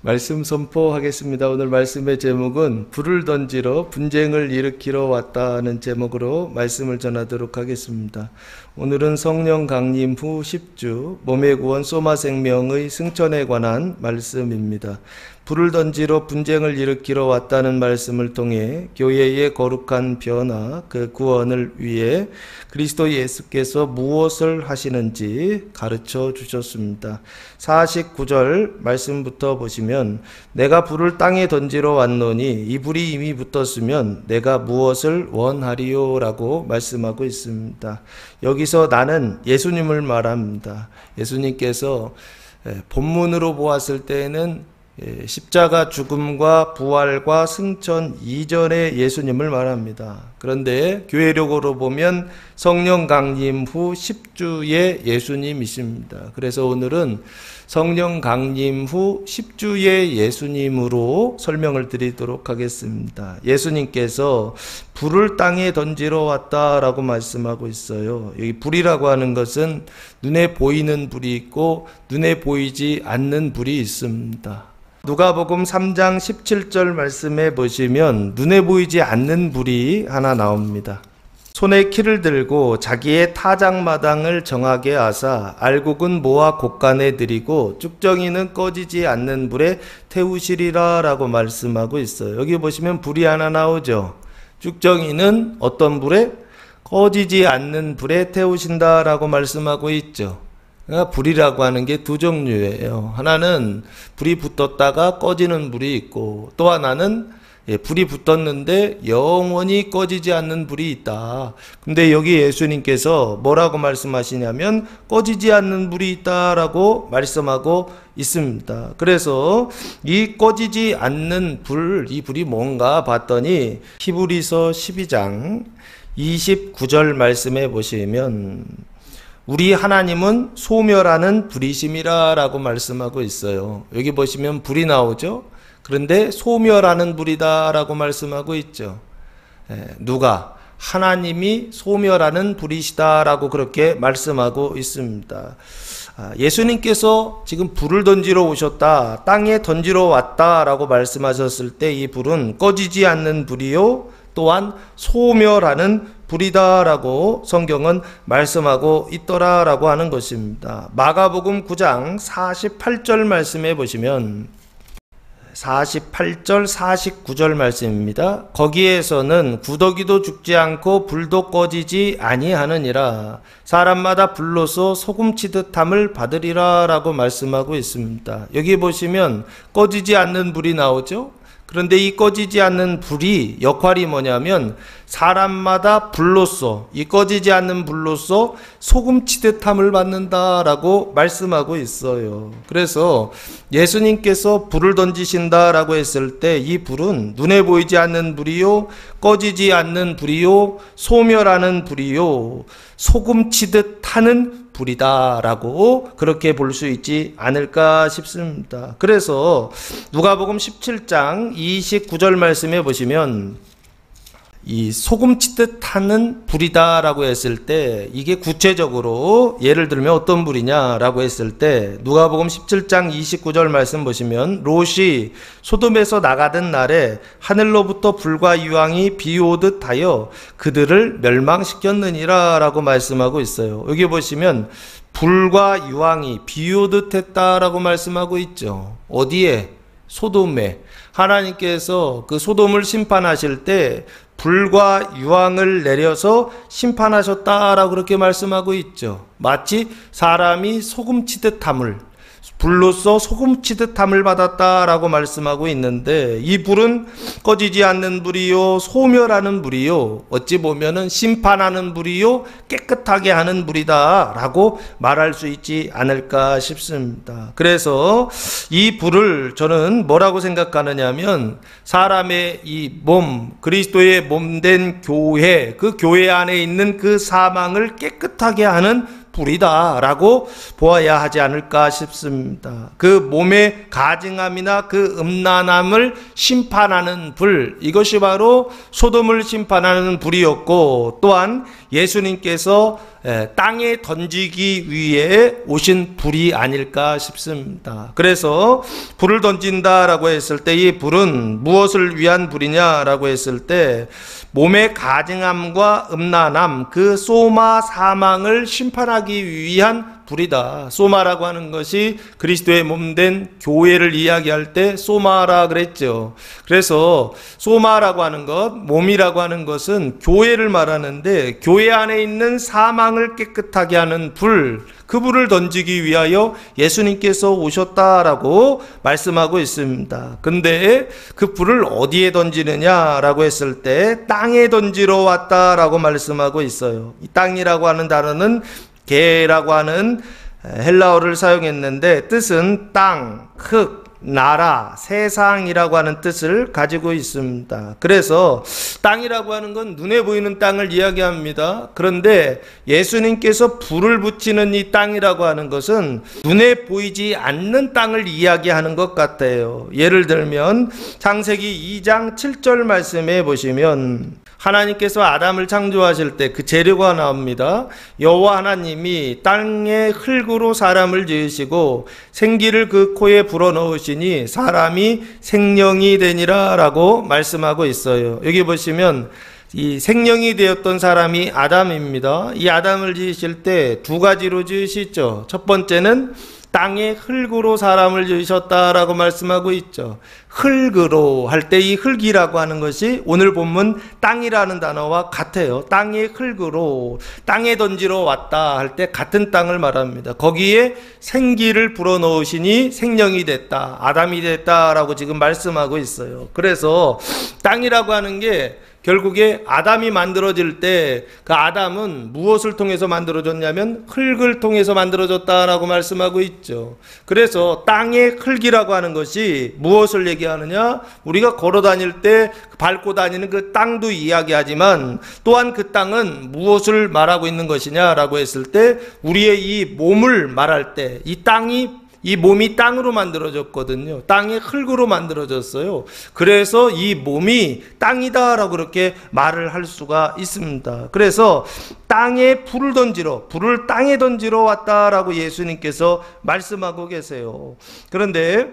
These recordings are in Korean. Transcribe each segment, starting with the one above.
말씀 선포하겠습니다. 오늘 말씀의 제목은 불을 던지러 분쟁을 일으키러 왔다는 제목으로 말씀을 전하도록 하겠습니다. 오늘은 성령 강림 후 10주 몸의 구원 소마 생명의 승천에 관한 말씀입니다. 불을 던지러 분쟁을 일으키러 왔다는 말씀을 통해 교회의 거룩한 변화, 그 구원을 위해 그리스도 예수께서 무엇을 하시는지 가르쳐 주셨습니다. 49절 말씀부터 보시면 내가 불을 땅에 던지러 왔노니 이 불이 이미 붙었으면 내가 무엇을 원하리요? 라고 말씀하고 있습니다. 여기서 나는 예수님을 말합니다. 예수님께서 본문으로 보았을 때에는 십자가 죽음과 부활과 승천 이전의 예수님을 말합니다. 그런데 교회력으로 보면 성령 강림 후 10주의 예수님이십니다. 그래서 오늘은 성령 강림 후 10주의 예수님으로 설명을 드리도록 하겠습니다. 예수님께서 불을 땅에 던지러 왔다라고 말씀하고 있어요. 여기 불이라고 하는 것은 눈에 보이는 불이 있고 눈에 보이지 않는 불이 있습니다. 누가복음 3장 17절 말씀에 보시면 눈에 보이지 않는 불이 하나 나옵니다. 손에 키를 들고 자기의 타작마당을 정하게 하사 알곡은 모아 곳간에 들이고 쭉정이는 꺼지지 않는 불에 태우시리라 라고 말씀하고 있어요. 여기 보시면 불이 하나 나오죠. 쭉정이는 어떤 불에? 꺼지지 않는 불에 태우신다 라고 말씀하고 있죠. 그러니까 불이라고 하는 게 두 종류예요. 하나는 불이 붙었다가 꺼지는 불이 있고, 또 하나는 불이 붙었는데 영원히 꺼지지 않는 불이 있다. 근데 여기 예수님께서 뭐라고 말씀하시냐면 꺼지지 않는 불이 있다라고 말씀하고 있습니다. 그래서 이 꺼지지 않는 불, 이 불이 뭔가 봤더니 히브리서 12장 29절 말씀에 보시면 우리 하나님은 소멸하는 불이심이라 라고 말씀하고 있어요. 여기 보시면 불이 나오죠. 그런데 소멸하는 불이다 라고 말씀하고 있죠. 누가? 하나님이 소멸하는 불이시다 라고 그렇게 말씀하고 있습니다. 예수님께서 지금 불을 던지러 오셨다, 땅에 던지러 왔다 라고 말씀하셨을 때 이 불은 꺼지지 않는 불이요 또한 소멸하는 불이다라고 성경은 말씀하고 있더라라고 하는 것입니다. 마가복음 9장 48절 말씀해 보시면 48절 49절 말씀입니다. 거기에서는 구더기도 죽지 않고 불도 꺼지지 아니하느니라 사람마다 불로서 소금치듯 함을 받으리라 라고 말씀하고 있습니다. 여기 보시면 꺼지지 않는 불이 나오죠. 그런데 이 꺼지지 않는 불이 역할이 뭐냐면 사람마다 불로써, 이 꺼지지 않는 불로써 소금치듯 함을 받는다라고 말씀하고 있어요. 그래서 예수님께서 불을 던지신다라고 했을 때 이 불은 눈에 보이지 않는 불이요, 꺼지지 않는 불이요, 소멸하는 불이요, 소금치듯 타는 불이다라고 그렇게 볼 수 있지 않을까 싶습니다. 그래서 누가복음 17장 29절 말씀해 보시면 이 소금치듯 타는 불이다라고 했을 때 이게 구체적으로 예를 들면 어떤 불이냐라고 했을 때 누가복음 17장 29절 말씀 보시면 롯이 소돔에서 나가던 날에 하늘로부터 불과 유황이 비오듯 하여 그들을 멸망시켰느니라 라고 말씀하고 있어요. 여기 보시면 불과 유황이 비오듯 했다라고 말씀하고 있죠. 어디에? 소돔에. 하나님께서 그 소돔을 심판하실 때 불과 유황을 내려서 심판하셨다라고 그렇게 말씀하고 있죠. 마치 사람이 소금치듯 함을 불로써 소금치듯 함을 받았다라고 말씀하고 있는데 이 불은 꺼지지 않는 불이요 소멸하는 불이요 어찌 보면은 심판하는 불이요 깨끗하게 하는 불이다라고 말할 수 있지 않을까 싶습니다. 그래서 이 불을 저는 뭐라고 생각하느냐면 사람의 이 몸, 그리스도의 몸된 교회, 그 교회 안에 있는 그 사망을 깨끗하게 하는 불이다라고 보아야 하지 않을까 싶습니다. 그 몸의 가증함이나 그 음란함을 심판하는 불, 이것이 바로 소돔을 심판하는 불이었고 또한 예수님께서 땅에 던지기 위해 오신 불이 아닐까 싶습니다. 그래서 불을 던진다라고 했을 때 이 불은 무엇을 위한 불이냐라고 했을 때 몸의 가증함과 음란함, 그 소마 사망을 심판하기 위한 불이다. 소마라고 하는 것이 그리스도의 몸된 교회를 이야기할 때 소마라 그랬죠. 그래서 소마라고 하는 것, 몸이라고 하는 것은 교회를 말하는데 교회 안에 있는 사망을 깨끗하게 하는 불, 그 불을 던지기 위하여 예수님께서 오셨다라고 말씀하고 있습니다. 근데 그 불을 어디에 던지느냐라고 했을 때 땅에 던지러 왔다라고 말씀하고 있어요. 이 땅이라고 하는 단어는 게라고 하는 헬라어를 사용했는데 뜻은 땅, 흙, 나라, 세상이라고 하는 뜻을 가지고 있습니다. 그래서 땅이라고 하는 건 눈에 보이는 땅을 이야기합니다. 그런데 예수님께서 불을 붙이는 이 땅이라고 하는 것은 눈에 보이지 않는 땅을 이야기하는 것 같아요. 예를 들면 창세기 2장 7절 말씀에 보시면 하나님께서 아담을 창조하실 때 그 재료가 나옵니다. 여호와 하나님이 땅의 흙으로 사람을 지으시고 생기를 그 코에 불어넣으시니 사람이 생령이 되니라 라고 말씀하고 있어요. 여기 보시면 이 생령이 되었던 사람이 아담입니다. 이 아담을 지으실 때 두 가지로 지으시죠. 첫 번째는 땅의 흙으로 사람을 지으셨다라고 말씀하고 있죠. 흙으로 할 때 이 흙이라고 하는 것이 오늘 본문 땅이라는 단어와 같아요. 땅의 흙으로 땅에 던지러 왔다 할 때 같은 땅을 말합니다. 거기에 생기를 불어넣으시니 생령이 됐다, 아담이 됐다라고 지금 말씀하고 있어요. 그래서 땅이라고 하는 게 결국에 아담이 만들어질 때 그 아담은 무엇을 통해서 만들어졌냐면 흙을 통해서 만들어졌다라고 말씀하고 있죠. 그래서 땅의 흙이라고 하는 것이 무엇을 얘기하느냐? 우리가 걸어 다닐 때 밟고 다니는 그 땅도 이야기하지만 또한 그 땅은 무엇을 말하고 있는 것이냐라고 했을 때 우리의 이 몸을 말할 때 이 몸이 땅으로 만들어졌거든요. 땅의 흙으로 만들어졌어요. 그래서 이 몸이 땅이다라고 그렇게 말을 할 수가 있습니다. 그래서 땅에 불을 땅에 던지러 왔다라고 예수님께서 말씀하고 계세요. 그런데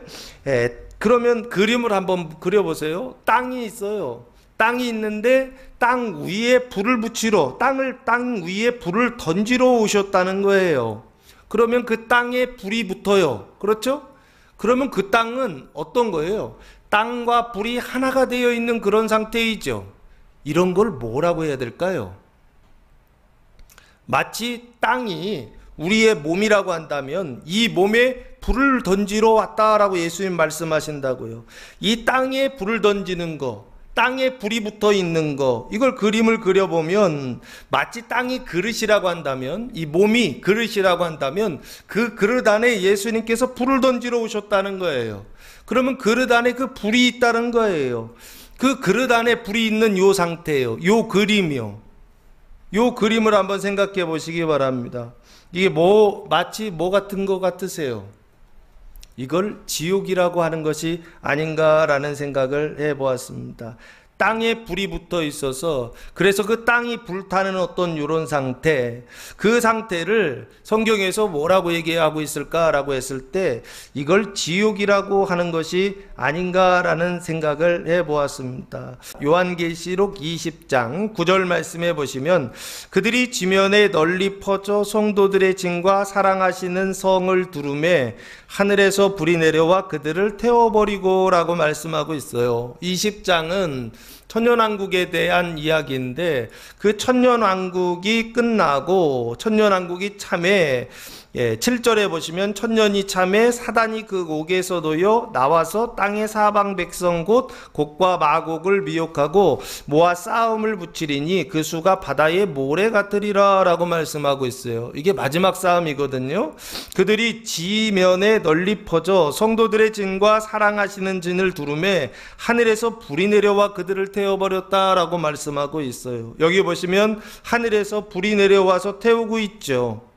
그러면 그림을 한번 그려보세요. 땅이 있어요. 땅이 있는데 땅 위에 불을 붙이러 땅 위에 불을 던지러 오셨다는 거예요. 그러면 그 땅에 불이 붙어요. 그렇죠? 그러면 그 땅은 어떤 거예요? 땅과 불이 하나가 되어 있는 그런 상태이죠. 이런 걸 뭐라고 해야 될까요? 마치 땅이 우리의 몸이라고 한다면 이 몸에 불을 던지러 왔다라고 예수님 말씀하신다고요. 이 땅에 불을 던지는 거, 땅에 불이 붙어 있는 거, 이걸 그림을 그려보면 마치 땅이 그릇이라고 한다면, 이 몸이 그릇이라고 한다면 그 그릇 안에 예수님께서 불을 던지러 오셨다는 거예요. 그러면 그릇 안에 그 불이 있다는 거예요. 그 그릇 안에 불이 있는 요 상태예요. 요 그림이요. 요 그림을 한번 생각해 보시기 바랍니다. 이게 마치 뭐 같은 거 같으세요? 이걸 지옥이라고 하는 것이 아닌가라는 생각을 해보았습니다. 땅에 불이 붙어 있어서 그래서 그 땅이 불타는 어떤 이런 상태, 그 상태를 성경에서 뭐라고 얘기하고 있을까라고 했을 때 이걸 지옥이라고 하는 것이 아닌가라는 생각을 해보았습니다. 요한계시록 20장 9절 말씀해 보시면 그들이 지면에 널리 퍼져 성도들의 증과 사랑하시는 성을 두루매 하늘에서 불이 내려와 그들을 태워버리고 라고 말씀하고 있어요. 20장은 천년왕국에 대한 이야기인데 그 천년왕국이 끝나고 천년왕국이 참에 7절에 보시면 천년이 참에 사단이 그 옥에서도요 나와서 땅의 사방 백성 곧 곡과 마곡을 미혹하고 모아 싸움을 붙이리니 그 수가 바다의 모래 같으리라 라고 말씀하고 있어요. 이게 마지막 싸움이거든요. 그들이 지면에 널리 퍼져 성도들의 진과 사랑하시는 진을 두루매 하늘에서 불이 내려와 그들을 태워버렸다 라고 말씀하고 있어요. 여기 보시면 하늘에서 불이 내려와서 태우고 있죠.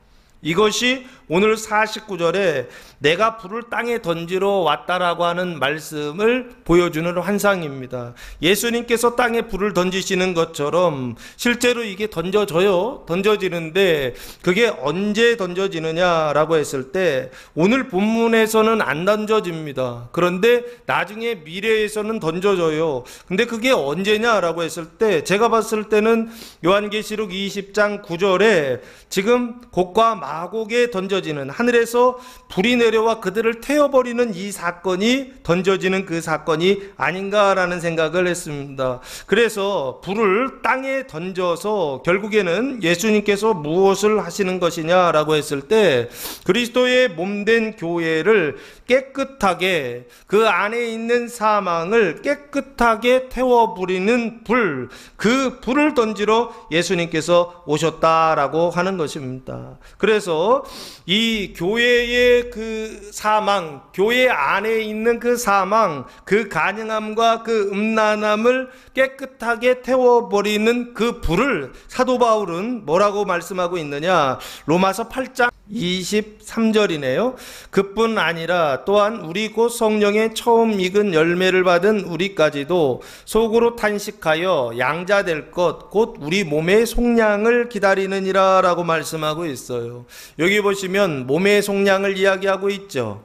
이것이 오늘 49절에 내가 불을 땅에 던지러 왔다라고 하는 말씀을 보여주는 환상입니다. 예수님께서 땅에 불을 던지시는 것처럼 실제로 이게 던져지는데 그게 언제 던져지느냐라고 했을 때 오늘 본문에서는 안 던져집니다. 그런데 나중에 미래에서는 던져져요. 근데 그게 언제냐라고 했을 때 제가 봤을 때는 요한계시록 20장 9절에 지금 곡과 마곡에 던져지는, 하늘에서 불이 내려와 그들을 태워버리는 이 사건이 던져지는 그 사건이 아닌가라는 생각을 했습니다. 그래서 불을 땅에 던져서 결국에는 예수님께서 무엇을 하시는 것이냐라고 했을 때 그리스도의 몸된 교회를 깨끗하게, 그 안에 있는 사망을 깨끗하게 태워버리는 불, 그 불을 던지러 예수님께서 오셨다라고 하는 것입니다. 그래서 이 교회의 그 사망, 교회 안에 있는 그 사망, 그 간영함과 그 음란함을 깨끗하게 태워버리는 그 불을 사도 바울은 뭐라고 말씀하고 있느냐? 로마서 8장 23절이네요. 그뿐 아니라 또한 우리 곧 성령의 처음 익은 열매를 받은 우리까지도 속으로 탄식하여 양자될 것 곧 우리 몸의 속량을 기다리느니라 라고 말씀하고 있어요. 여기 보시면 몸의 속량을 이야기하고 있죠.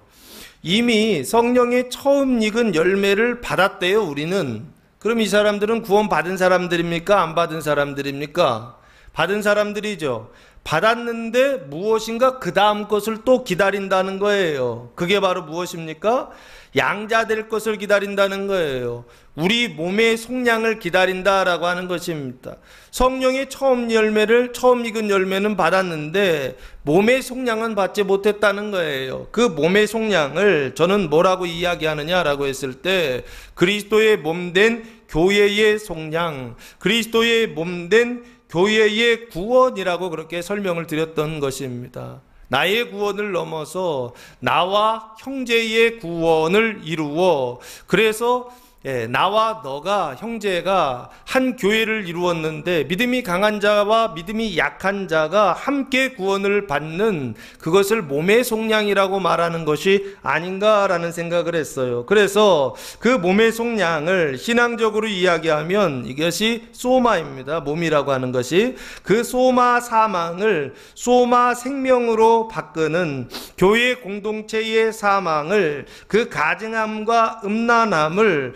이미 성령의 처음 익은 열매를 받았대요. 우리는. 그럼 이 사람들은 구원 받은 사람들입니까? 안 받은 사람들입니까? 받은 사람들이죠. 받았는데 무엇인가 그 다음 것을 또 기다린다는 거예요. 그게 바로 무엇입니까? 양자될 것을 기다린다는 거예요. 우리 몸의 속량을 기다린다라고 하는 것입니다. 성령의 처음 익은 열매는 받았는데 몸의 속량은 받지 못했다는 거예요. 그 몸의 속량을 저는 뭐라고 이야기하느냐라고 했을 때 그리스도의 몸된 교회의 속량, 그리스도의 몸된 교회의 구원이라고 그렇게 설명을 드렸던 것입니다. 나의 구원을 넘어서 나와 형제의 구원을 이루어, 그래서 나와 너가, 형제가 한 교회를 이루었는데 믿음이 강한 자와 믿음이 약한 자가 함께 구원을 받는, 그것을 몸의 속량이라고 말하는 것이 아닌가라는 생각을 했어요. 그래서 그 몸의 속량을 신앙적으로 이야기하면 이것이 소마입니다. 몸이라고 하는 것이 그 소마 사망을 소마 생명으로 바꾸는, 교회 공동체의 사망을, 그 가증함과 음란함을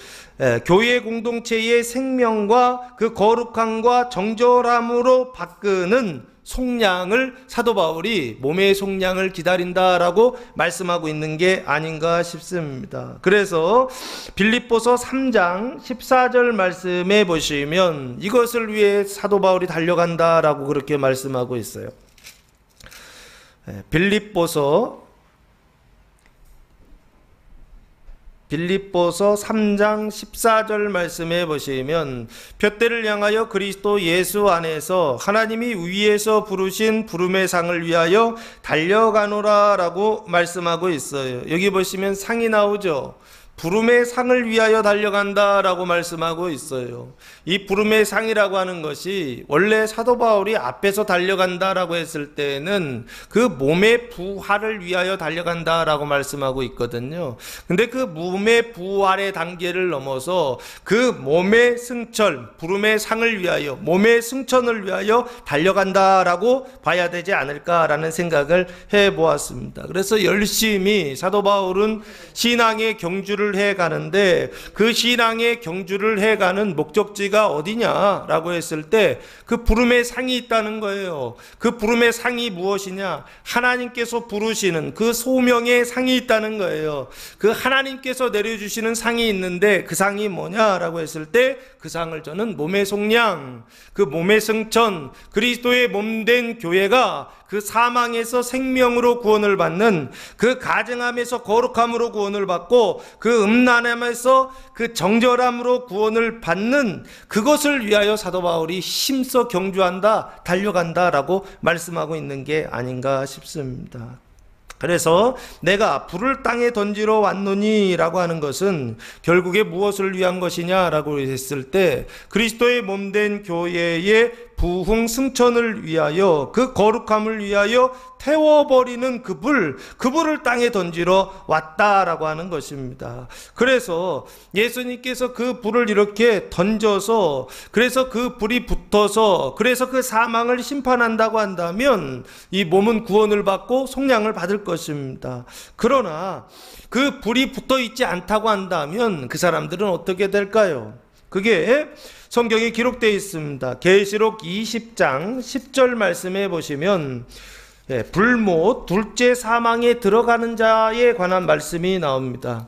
교회 공동체의 생명과 그 거룩함과 정결함으로 바꾸는 속량을 사도 바울이 몸의 속량을 기다린다라고 말씀하고 있는 게 아닌가 싶습니다. 그래서 빌립보서 3장 14절 말씀에 보시면 이것을 위해 사도 바울이 달려간다라고 그렇게 말씀하고 있어요. 빌립보서 3장 14절 말씀해 보시면 푯대를 향하여 그리스도 예수 안에서 하나님이 위에서 부르신 부름의 상을 위하여 달려가노라 라고 말씀하고 있어요. 여기 보시면 상이 나오죠. 부름의 상을 위하여 달려간다라고 말씀하고 있어요. 이 부름의 상이라고 하는 것이 원래 사도 바울이 앞에서 달려간다라고 했을 때는 그 몸의 부활을 위하여 달려간다라고 말씀하고 있거든요. 근데 그 몸의 부활의 단계를 넘어서 그 몸의 승천, 부름의 상을 위하여, 몸의 승천을 위하여 달려간다라고 봐야 되지 않을까라는 생각을 해보았습니다. 그래서 열심히 사도 바울은 신앙의 경주를 해가는데 그 신앙의 경주를 해가는 목적지가 어디냐라고 했을 때 그 부름의 상이 있다는 거예요. 그 부름의 상이 무엇이냐? 하나님께서 부르시는 그 소명의 상이 있다는 거예요. 그 하나님께서 내려주시는 상이 있는데 그 상이 뭐냐라고 했을 때 그 상을 저는 몸의 속량, 그 몸의 승천, 그리스도의 몸된 교회가 그 사망에서 생명으로 구원을 받는, 그 가증함에서 거룩함으로 구원을 받고 그 음란함에서 그 정결함으로 구원을 받는 그것을 위하여 사도 바울이 힘써 경주한다, 달려간다라고 말씀하고 있는 게 아닌가 싶습니다. 그래서 내가 불을 땅에 던지러 왔노니 라고 하는 것은 결국에 무엇을 위한 것이냐 라고 했을 때 그리스도의 몸된 교회의 부흥 승천을 위하여 그 거룩함을 위하여 태워버리는 그 불을 땅에 던지러 왔다라고 하는 것입니다. 그래서 예수님께서 그 불을 이렇게 던져서 그래서 그 불이 붙어서 그래서 그 사망을 심판한다고 한다면 이 몸은 구원을 받고 속량을 받을 것입니다. 그러나 그 불이 붙어 있지 않다고 한다면 그 사람들은 어떻게 될까요? 그게 성경에 기록되어 있습니다. 계시록 20장 10절 말씀해 보시면 불못 둘째 사망에 들어가는 자에 관한 말씀이 나옵니다.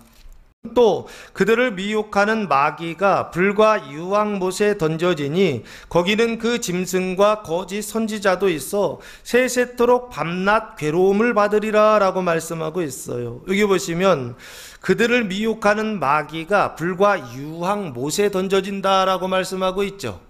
또 그들을 미혹하는 마귀가 불과 유황못에 던져지니 거기는 그 짐승과 거짓 선지자도 있어 세세토록 밤낮 괴로움을 받으리라 라고 말씀하고 있어요. 여기 보시면 그들을 미혹하는 마귀가 불과 유황못에 던져진다라고 말씀하고 있죠.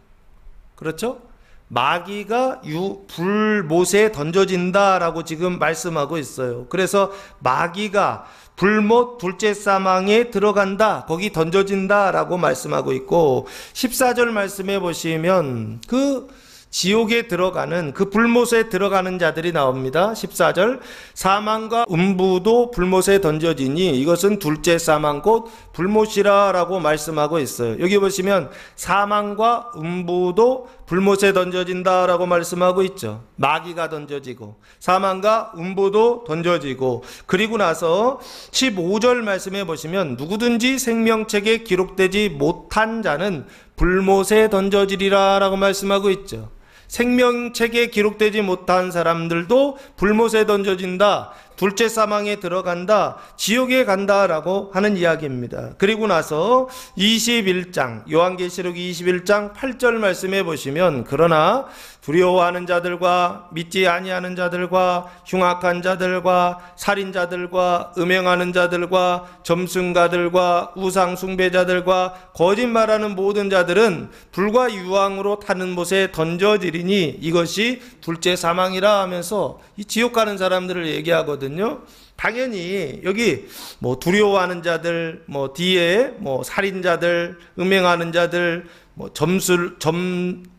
그렇죠? 마귀가 불못에 던져진다라고 지금 말씀하고 있어요. 그래서 마귀가 불못 둘째 사망에 들어간다, 거기 던져진다라고 말씀하고 있고 14절 말씀해 보시면 그 지옥에 들어가는 그 불못에 들어가는 자들이 나옵니다. 14절 사망과 음부도 불못에 던져지니 이것은 둘째 사망 곧 불못이라 라고 말씀하고 있어요. 여기 보시면 사망과 음부도 불못에 던져진다 라고 말씀하고 있죠. 마귀가 던져지고 사망과 음부도 던져지고 그리고 나서 15절 말씀해 보시면 누구든지 생명책에 기록되지 못한 자는 불못에 던져지리라 라고 말씀하고 있죠. 생명책에 기록되지 못한 사람들도 불못에 던져진다, 둘째 사망에 들어간다, 지옥에 간다라고 하는 이야기입니다. 그리고 나서 21장 요한계시록 21장 8절 말씀해 보시면 그러나 두려워하는 자들과 믿지 아니하는 자들과 흉악한 자들과 살인자들과 음행하는 자들과 점순가들과 우상 숭배자들과 거짓말하는 모든 자들은 불과 유황으로 타는 못에 던져지리니 이것이 둘째 사망이라 하면서 이 지옥 가는 사람들을 얘기하거든요. 당연히 여기 뭐 두려워하는 자들, 뭐 뒤에 뭐 살인자들, 음행하는 자들, 뭐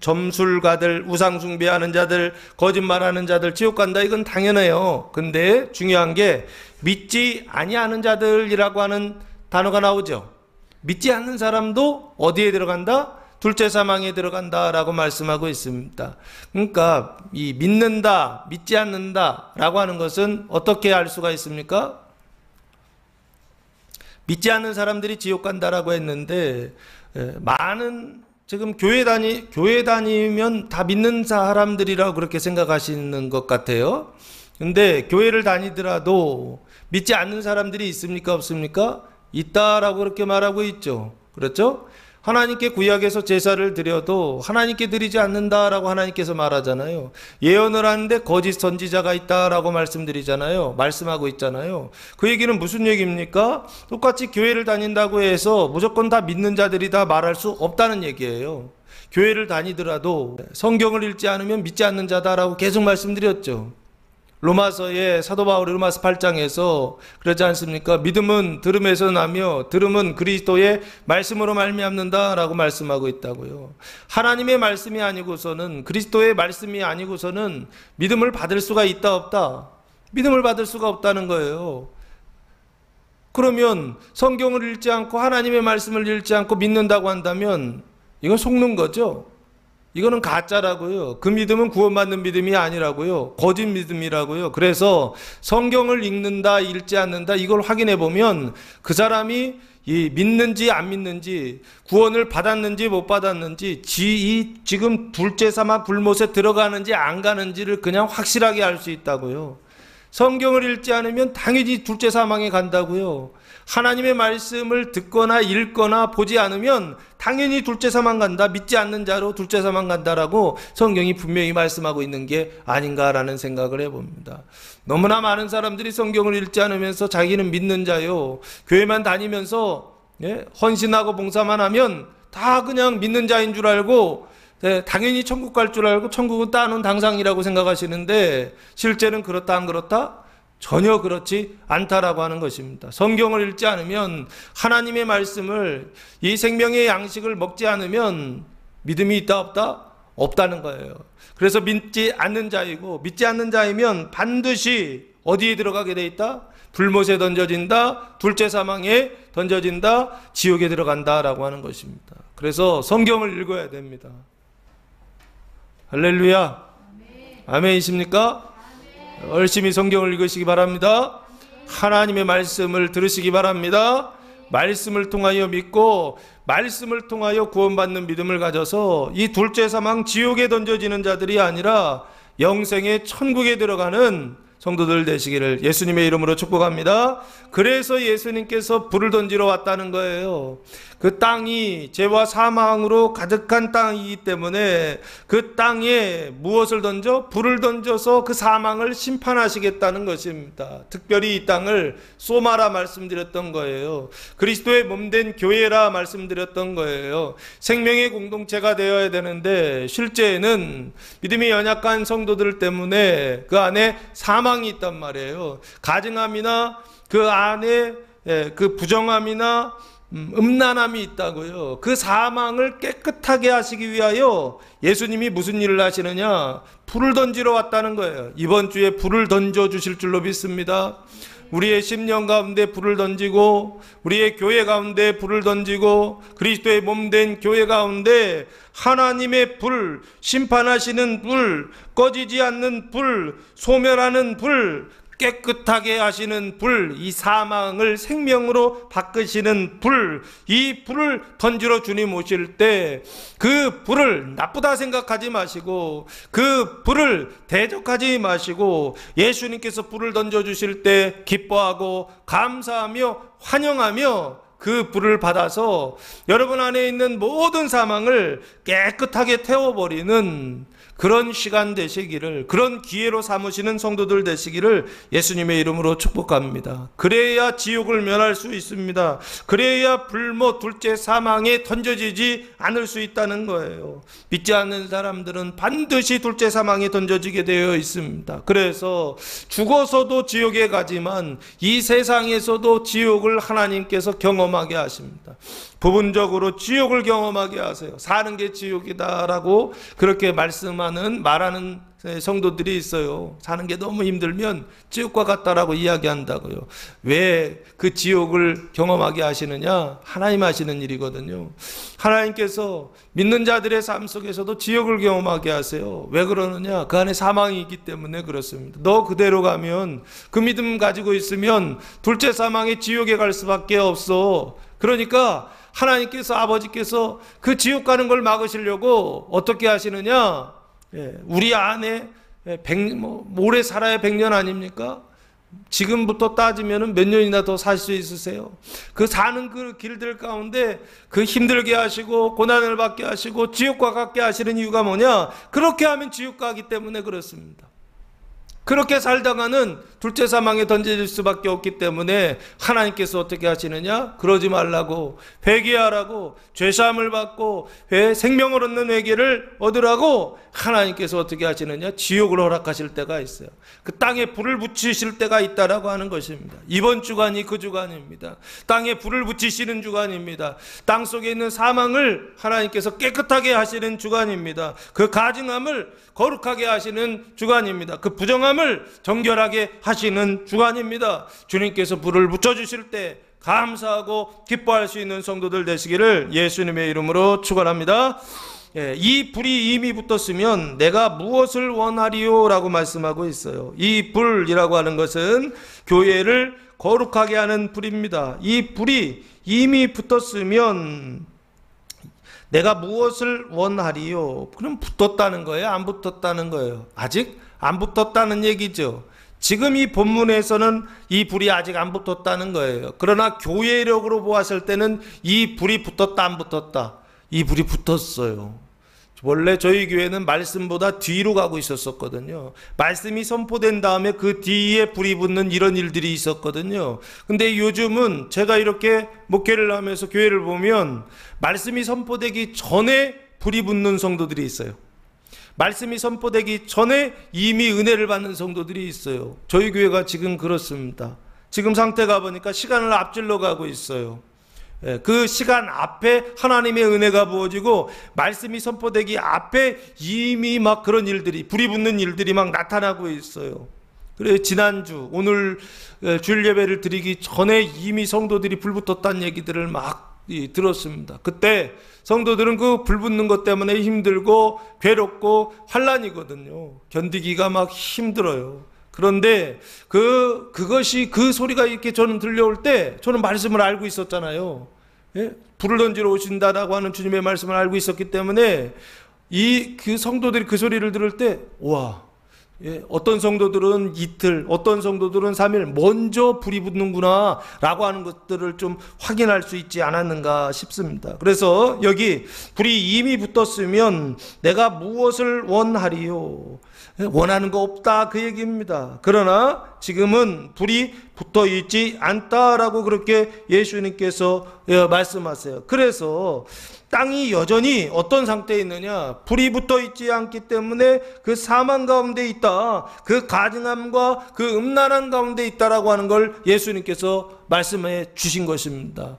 점술가들, 우상숭배하는 자들, 거짓말하는 자들 지옥 간다, 이건 당연해요. 근데 중요한 게 믿지 아니하는 자들이라고 하는 단어가 나오죠. 믿지 않는 사람도 어디에 들어간다? 둘째 사망에 들어간다라고 말씀하고 있습니다. 그러니까 이 믿는다, 믿지 않는다라고 하는 것은 어떻게 알 수가 있습니까? 믿지 않는 사람들이 지옥 간다라고 했는데 많은 지금 교회 다니면 다 믿는 사람들이라고 그렇게 생각하시는 것 같아요. 근데 교회를 다니더라도 믿지 않는 사람들이 있습니까? 없습니까? 있다라고 그렇게 말하고 있죠. 그렇죠? 하나님께 구약에서 제사를 드려도 하나님께 드리지 않는다라고 하나님께서 말하잖아요. 예언을 하는데 거짓 선지자가 있다라고 말씀하고 있잖아요. 그 얘기는 무슨 얘기입니까? 똑같이 교회를 다닌다고 해서 무조건 다 믿는 자들이다 말할 수 없다는 얘기예요. 교회를 다니더라도 성경을 읽지 않으면 믿지 않는 자다라고 계속 말씀드렸죠. 로마서의 사도 바울이 로마서 8장에서 그러지 않습니까? 믿음은 들음에서 나며 들음은 그리스도의 말씀으로 말미암는다라고 말씀하고 있다고요. 하나님의 말씀이 아니고서는, 그리스도의 말씀이 아니고서는 믿음을 받을 수가 있다 없다? 믿음을 받을 수가 없다는 거예요. 그러면 성경을 읽지 않고 하나님의 말씀을 읽지 않고 믿는다고 한다면 이건 속는 거죠. 이거는 가짜라고요. 그 믿음은 구원받는 믿음이 아니라고요. 거짓 믿음이라고요. 그래서 성경을 읽는다, 읽지 않는다, 이걸 확인해 보면 그 사람이 믿는지 안 믿는지, 구원을 받았는지 못 받았는지, 지금 둘째 사망 불못에 들어가는지 안 가는지를 그냥 확실하게 알 수 있다고요. 성경을 읽지 않으면 당연히 둘째 사망에 간다고요. 하나님의 말씀을 듣거나 읽거나 보지 않으면 당연히 둘째 사망 간다, 믿지 않는 자로 둘째 사망 간다라고 성경이 분명히 말씀하고 있는 게 아닌가라는 생각을 해봅니다. 너무나 많은 사람들이 성경을 읽지 않으면서 자기는 믿는 자요, 교회만 다니면서 헌신하고 봉사만 하면 다 그냥 믿는 자인 줄 알고 당연히 천국 갈 줄 알고 천국은 따놓은 당상이라고 생각하시는데 실제는 그렇다 안 그렇다? 전혀 그렇지 않다라고 하는 것입니다. 성경을 읽지 않으면, 하나님의 말씀을, 이 생명의 양식을 먹지 않으면 믿음이 있다 없다? 없다는 거예요. 그래서 믿지 않는 자이고, 믿지 않는 자이면 반드시 어디에 들어가게 돼 있다? 불못에 던져진다, 둘째 사망에 던져진다, 지옥에 들어간다라고 하는 것입니다. 그래서 성경을 읽어야 됩니다. 할렐루야. 아멘이십니까? 열심히 성경을 읽으시기 바랍니다. 하나님의 말씀을 들으시기 바랍니다. 말씀을 통하여 믿고 말씀을 통하여 구원받는 믿음을 가져서 이 둘째 사망 지옥에 던져지는 자들이 아니라 영생의 천국에 들어가는 성도들 되시기를 예수님의 이름으로 축복합니다. 그래서 예수님께서 불을 던지러 왔다는 거예요. 그 땅이 죄와 사망으로 가득한 땅이기 때문에 그 땅에 무엇을 던져? 불을 던져서 그 사망을 심판하시겠다는 것입니다. 특별히 이 땅을 소마라 말씀드렸던 거예요. 그리스도의 몸된 교회라 말씀드렸던 거예요. 생명의 공동체가 되어야 되는데 실제는 믿음이 연약한 성도들 때문에 그 안에 사망이 있단 말이에요. 가증함이나 그 안에 그 부정함이나 음란함이 있다고요. 그 사망을 깨끗하게 하시기 위하여 예수님이 무슨 일을 하시느냐? 불을 던지러 왔다는 거예요. 이번 주에 불을 던져 주실 줄로 믿습니다. 우리의 심령 가운데 불을 던지고 우리의 교회 가운데 불을 던지고 그리스도의 몸된 교회 가운데 하나님의 불, 심판하시는 불, 꺼지지 않는 불, 소멸하는 불, 깨끗하게 하시는 불, 이 사망을 생명으로 바꾸시는 불, 이 불을 던지러 주님 오실 때 그 불을 나쁘다 생각하지 마시고 그 불을 대적하지 마시고 예수님께서 불을 던져주실 때 기뻐하고 감사하며 환영하며 그 불을 받아서 여러분 안에 있는 모든 사망을 깨끗하게 태워버리는 그런 시간 되시기를, 그런 기회로 삼으시는 성도들 되시기를 예수님의 이름으로 축복합니다. 그래야 지옥을 면할 수 있습니다. 그래야 불못 둘째 사망에 던져지지 않을 수 있다는 거예요. 믿지 않는 사람들은 반드시 둘째 사망에 던져지게 되어 있습니다. 그래서 죽어서도 지옥에 가지만 이 세상에서도 지옥을 하나님께서 경험하게 하십니다. 부분적으로 지옥을 경험하게 하세요. 사는 게 지옥이다라고 그렇게 말하는 성도들이 있어요. 사는 게 너무 힘들면 지옥과 같다라고 이야기한다고요. 왜 그 지옥을 경험하게 하시느냐? 하나님 하시는 일이거든요. 하나님께서 믿는 자들의 삶 속에서도 지옥을 경험하게 하세요. 왜 그러느냐? 그 안에 사망이 있기 때문에 그렇습니다. 너 그대로 가면, 그 믿음 가지고 있으면 둘째 사망의 지옥에 갈 수밖에 없어. 그러니까 하나님께서, 아버지께서 그 지옥 가는 걸 막으시려고 어떻게 하시느냐? 우리 안에 오래 살아야 100년 아닙니까? 지금부터 따지면 몇 년이나 더 살 수 있으세요? 그 사는 그 길들 가운데 그 힘들게 하시고 고난을 받게 하시고 지옥과 같게 하시는 이유가 뭐냐? 그렇게 하면 지옥 가기 때문에 그렇습니다. 그렇게 살다가는 둘째 사망에 던져질 수밖에 없기 때문에 하나님께서 어떻게 하시느냐? 그러지 말라고, 회개하라고, 죄사함을 받고 생명을 얻는 회개를 얻으라고 하나님께서 어떻게 하시느냐? 지옥을 허락하실 때가 있어요. 그 땅에 불을 붙이실 때가 있다라고 하는 것입니다. 이번 주간이 그 주간입니다. 땅에 불을 붙이시는 주간입니다. 땅 속에 있는 사망을 하나님께서 깨끗하게 하시는 주간입니다. 그 가증함을 거룩하게 하시는 주간입니다. 그 부정함을 정결하게 하시는 주간입니다. 주님께서 불을 붙여주실 때 감사하고 기뻐할 수 있는 성도들 되시기를 예수님의 이름으로 축원합니다. 이 불이 이미 붙었으면 내가 무엇을 원하리요? 라고 말씀하고 있어요. 이 불이라고 하는 것은 교회를 거룩하게 하는 불입니다. 이 불이 이미 붙었으면 내가 무엇을 원하리요? 그럼 붙었다는 거예요? 안 붙었다는 거예요? 아직 안 붙었다는 얘기죠. 지금 이 본문에서는 이 불이 아직 안 붙었다는 거예요. 그러나 교회력으로 보았을 때는 이 불이 붙었다 안 붙었다? 이 불이 붙었어요. 원래 저희 교회는 말씀보다 뒤로 가고 있었거든요. 말씀이 선포된 다음에 그 뒤에 불이 붙는 이런 일들이 있었거든요. 근데 요즘은 제가 이렇게 목회를 하면서 교회를 보면 말씀이 선포되기 전에 불이 붙는 성도들이 있어요. 말씀이 선포되기 전에 이미 은혜를 받는 성도들이 있어요. 저희 교회가 지금 그렇습니다. 지금 상태가 보니까 시간을 앞질러 가고 있어요. 그 시간 앞에 하나님의 은혜가 부어지고 말씀이 선포되기 앞에 이미 막 그런 일들이, 불이 붙는 일들이 막 나타나고 있어요. 그래, 지난주 오늘 주일 예배를 드리기 전에 이미 성도들이 불 붙었다는 얘기들을 막 들었습니다. 그때 성도들은 그 불 붙는 것 때문에 힘들고 괴롭고 환난이거든요. 견디기가 막 힘들어요. 그런데 그것이, 그 소리가 이렇게 저는 들려올 때 저는 말씀을 알고 있었잖아요. 예? 불을 던지러 오신다라고 하는 주님의 말씀을 알고 있었기 때문에 그 성도들이 그 소리를 들을 때, 와, 예, 어떤 성도들은 이틀, 어떤 성도들은 3일 먼저 불이 붙는구나 라고 하는 것들을 좀 확인할 수 있지 않았는가 싶습니다. 그래서 여기 불이 이미 붙었으면 내가 무엇을 원하리요? 원하는 거 없다, 그 얘기입니다. 그러나 지금은 불이 붙어 있지 않다라고 그렇게 예수님께서 말씀하세요. 그래서 땅이 여전히 어떤 상태에 있느냐? 불이 붙어 있지 않기 때문에 그 사망 가운데 있다, 그 가증함과 그 음란한 가운데 있다라고 하는 걸 예수님께서 말씀해 주신 것입니다.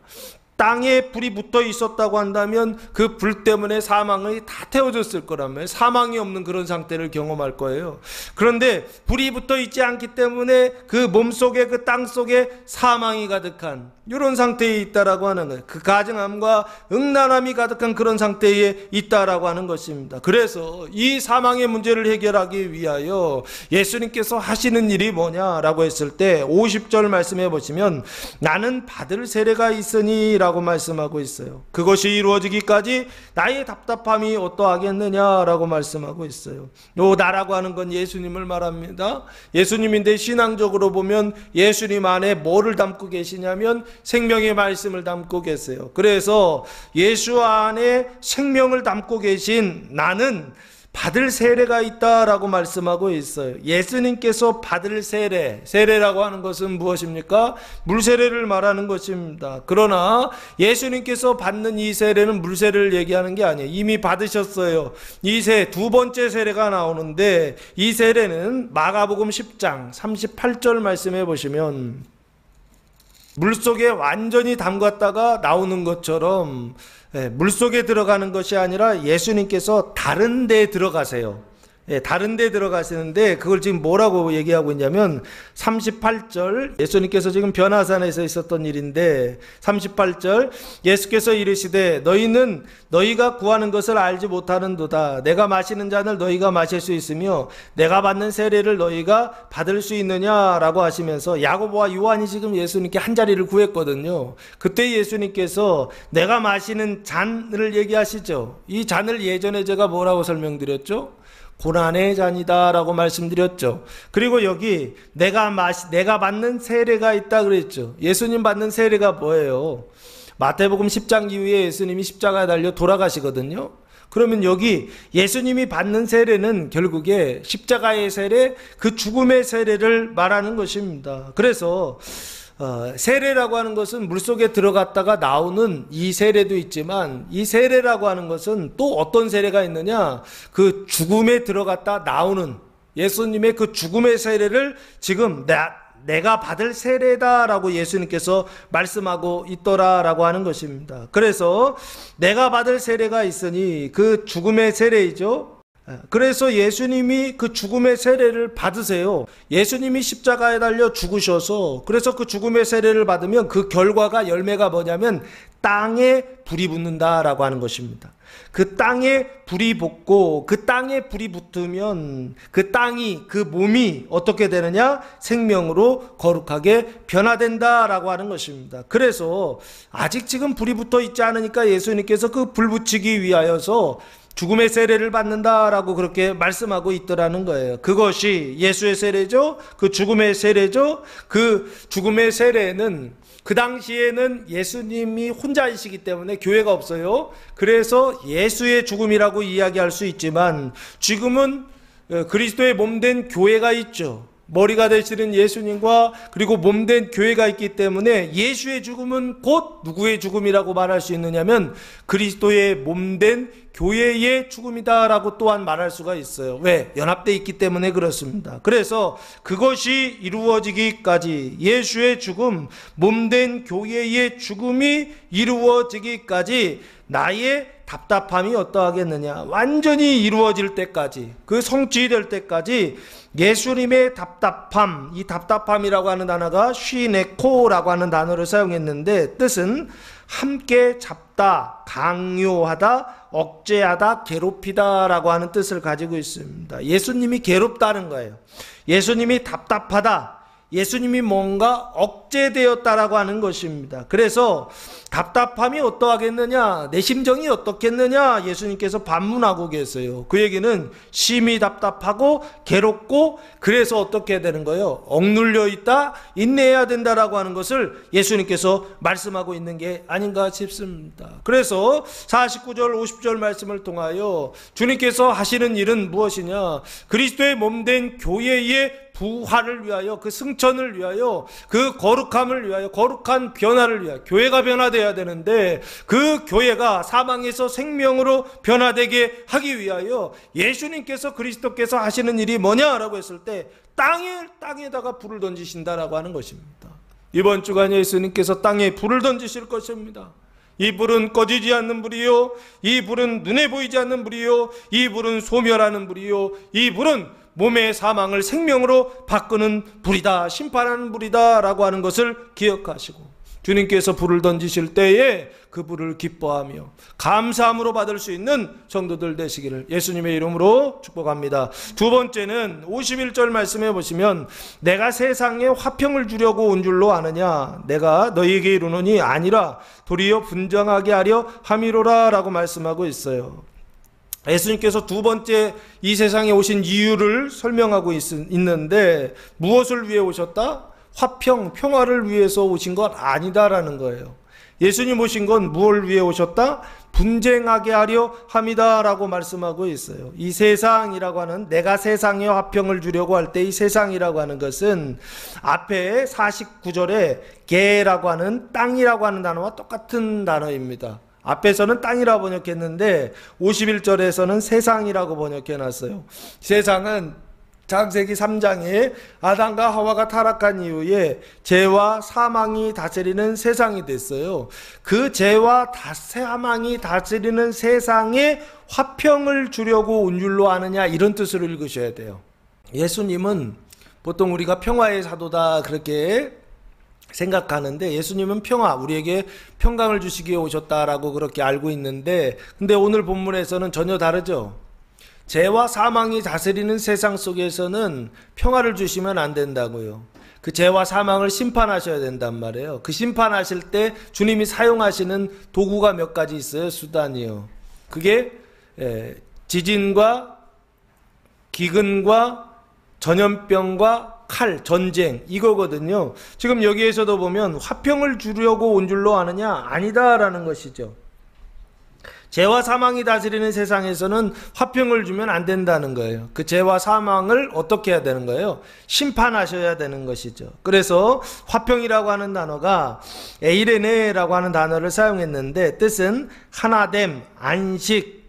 땅에 불이 붙어 있었다고 한다면 그 불 때문에 사망이 다 태워졌을 거라면 사망이 없는 그런 상태를 경험할 거예요. 그런데 불이 붙어 있지 않기 때문에 그 몸속에, 그 땅 속에 사망이 가득한 이런 상태에 있다라고 하는 거예요. 그 가증함과 음란함이 가득한 그런 상태에 있다라고 하는 것입니다. 그래서 이 사망의 문제를 해결하기 위하여 예수님께서 하시는 일이 뭐냐라고 했을 때 50절 말씀해 보시면 나는 받을 세례가 있으니 라고 말씀하고 있어요. 그것이 이루어지기까지 나의 답답함이 어떠하겠느냐라고 말씀하고 있어요. 요 나라고 하는 건 예수님을 말합니다. 예수님인데 신앙적으로 보면 예수님 안에 뭐를 담고 계시냐면 생명의 말씀을 담고 계세요. 그래서 예수 안에 생명을 담고 계신 나는 받을 세례가 있다라고 말씀하고 있어요. 예수님께서 받을 세례라고 하는 것은 무엇입니까? 물세례를 말하는 것입니다. 그러나 예수님께서 받는 이 세례는 물세례를 얘기하는 게 아니에요. 이미 받으셨어요. 두 번째 세례가 나오는데 이 세례는 마가복음 10장 38절 말씀해 보시면 물속에 완전히 담갔다가 나오는 것처럼 물속에 들어가는 것이 아니라 예수님께서 다른 데 들어가세요. 다른 데 들어가시는데 그걸 지금 뭐라고 얘기하고 있냐면 38절, 예수님께서 지금 변화산에서 있었던 일인데 38절, 예수께서 이르시되 너희는 너희가 구하는 것을 알지 못하는도다. 내가 마시는 잔을 너희가 마실 수 있으며 내가 받는 세례를 너희가 받을 수 있느냐라고 하시면서 야고보와 요한이 지금 예수님께 한 자리를 구했거든요. 그때 예수님께서 내가 마시는 잔을 얘기하시죠. 이 잔을 예전에 제가 뭐라고 설명드렸죠? 고난의 잔이다 라고 말씀드렸죠. 그리고 여기 내가 받는 세례가 있다 그랬죠. 예수님 받는 세례가 뭐예요? 마태복음 10장 이후에 예수님이 십자가에 달려 돌아가시거든요. 그러면 여기 예수님이 받는 세례는 결국에 십자가의 세례, 그 죽음의 세례를 말하는 것입니다. 그래서 세례라고 하는 것은 물속에 들어갔다가 나오는 이 세례도 있지만 이 세례라고 하는 것은 또 어떤 세례가 있느냐, 그 죽음에 들어갔다 나오는 예수님의 그 죽음의 세례를 지금 내가 받을 세례다라고 예수님께서 말씀하고 있더라라고 하는 것입니다. 그래서 내가 받을 세례가 있으니 그 죽음의 세례이죠. 그래서 예수님이 그 죽음의 세례를 받으세요. 예수님이 십자가에 달려 죽으셔서, 그래서 그 죽음의 세례를 받으면 그 결과가, 열매가 뭐냐면 땅에 불이 붙는다라고 하는 것입니다. 그 땅에 불이 붙고, 그 땅에 불이 붙으면 그 땅이, 그 몸이 어떻게 되느냐? 생명으로 거룩하게 변화된다라고 하는 것입니다. 그래서 아직 지금 불이 붙어 있지 않으니까 예수님께서 그 불 붙이기 위하여서 죽음의 세례를 받는다라고 그렇게 말씀하고 있더라는 거예요. 그것이 예수의 세례죠. 그 죽음의 세례죠. 그 죽음의 세례는 그 당시에는 예수님이 혼자이시기 때문에 교회가 없어요. 그래서 예수의 죽음이라고 이야기할 수 있지만 지금은 그리스도의 몸된 교회가 있죠. 머리가 되시는 예수님과 그리고 몸된 교회가 있기 때문에 예수의 죽음은 곧 누구의 죽음이라고 말할 수 있느냐면 그리스도의 몸된 교회의 죽음이다라고 또한 말할 수가 있어요. 왜? 연합되어 있기 때문에 그렇습니다. 그래서 그것이 이루어지기까지, 예수의 죽음, 몸된 교회의 죽음이 이루어지기까지 나의 답답함이 어떠하겠느냐, 완전히 이루어질 때까지, 그 성취될 때까지 예수님의 답답함, 이 답답함이라고 하는 단어가 쉬네코라고 하는 단어를 사용했는데 뜻은 함께 잡다, 강요하다, 억제하다, 괴롭히다 라고 하는 뜻을 가지고 있습니다. 예수님이 괴롭다는 거예요. 예수님이 답답하다, 예수님이 뭔가 억제되었다라고 하는 것입니다. 그래서 답답함이 어떠하겠느냐, 내 심정이 어떻겠느냐, 예수님께서 반문하고 계세요. 그 얘기는 심히 답답하고 괴롭고, 그래서 어떻게 해야 되는 거예요? 억눌려 있다, 인내해야 된다라고 하는 것을 예수님께서 말씀하고 있는 게 아닌가 싶습니다. 그래서 49절 50절 말씀을 통하여 주님께서 하시는 일은 무엇이냐, 그리스도의 몸된 교회의 부활을 위하여, 그 승천을 위하여, 그 거룩함을 위하여, 거룩한 변화를 위하여, 교회가 변화되어야 되는데 그 교회가 사망에서 생명으로 변화되게 하기 위하여 예수님께서, 그리스도께서 하시는 일이 뭐냐라고 했을 때 땅에다가 불을 던지신다라고 하는 것입니다. 이번 주간 예수님께서 땅에 불을 던지실 것입니다. 이 불은 꺼지지 않는 불이요, 이 불은 눈에 보이지 않는 불이요, 이 불은 소멸하는 불이요, 이 불은 몸의 사망을 생명으로 바꾸는 불이다, 심판하는 불이다 라고 하는 것을 기억하시고, 주님께서 불을 던지실 때에 그 불을 기뻐하며 감사함으로 받을 수 있는 성도들 되시기를 예수님의 이름으로 축복합니다. 두 번째는 51절 말씀해 보시면, 내가 세상에 화평을 주려고 온 줄로 아느냐, 내가 너희에게 이르노니 아니라 도리어 분정하게 하려 함이로라 라고 말씀하고 있어요. 예수님께서 두 번째 이 세상에 오신 이유를 설명하고 있는데 무엇을 위해 오셨다? 화평, 평화를 위해서 오신 것 아니다라는 거예요. 예수님 오신 건 무엇을 위해 오셨다? 분쟁하게 하려 함이다 라고 말씀하고 있어요. 이 세상이라고 하는, 내가 세상에 화평을 주려고 할 때 이 세상이라고 하는 것은 앞에 49절에 개라고 하는, 땅이라고 하는 단어와 똑같은 단어입니다. 앞에서는 땅이라고 번역했는데 51절에서는 세상이라고 번역해놨어요. 세상은 창세기 3장에 아담과 하와가 타락한 이후에 죄와 사망이 다스리는 세상이 됐어요. 그 죄와 사망이 다스리는 세상에 화평을 주려고 온 줄로 아느냐, 이런 뜻으로 읽으셔야 돼요. 예수님은 보통 우리가 평화의 사도다 그렇게 생각하는데, 예수님은 평화, 우리에게 평강을 주시기 위해 오셨다라고 그렇게 알고 있는데, 근데 오늘 본문에서는 전혀 다르죠. 죄와 사망이 다스리는 세상 속에서는 평화를 주시면 안 된다고요. 그 죄와 사망을 심판하셔야 된단 말이에요. 그 심판하실 때 주님이 사용하시는 도구가 몇 가지 있어요. 수단이요. 그게 지진과 기근과 전염병과 칼, 전쟁, 이거거든요. 지금 여기에서도 보면 화평을 주려고 온 줄로 아느냐? 아니다라는 것이죠. 죄와 사망이 다스리는 세상에서는 화평을 주면 안 된다는 거예요. 그 죄와 사망을 어떻게 해야 되는 거예요? 심판하셔야 되는 것이죠. 그래서 화평이라고 하는 단어가 에이레네라고 하는 단어를 사용했는데 뜻은 하나됨, 안식,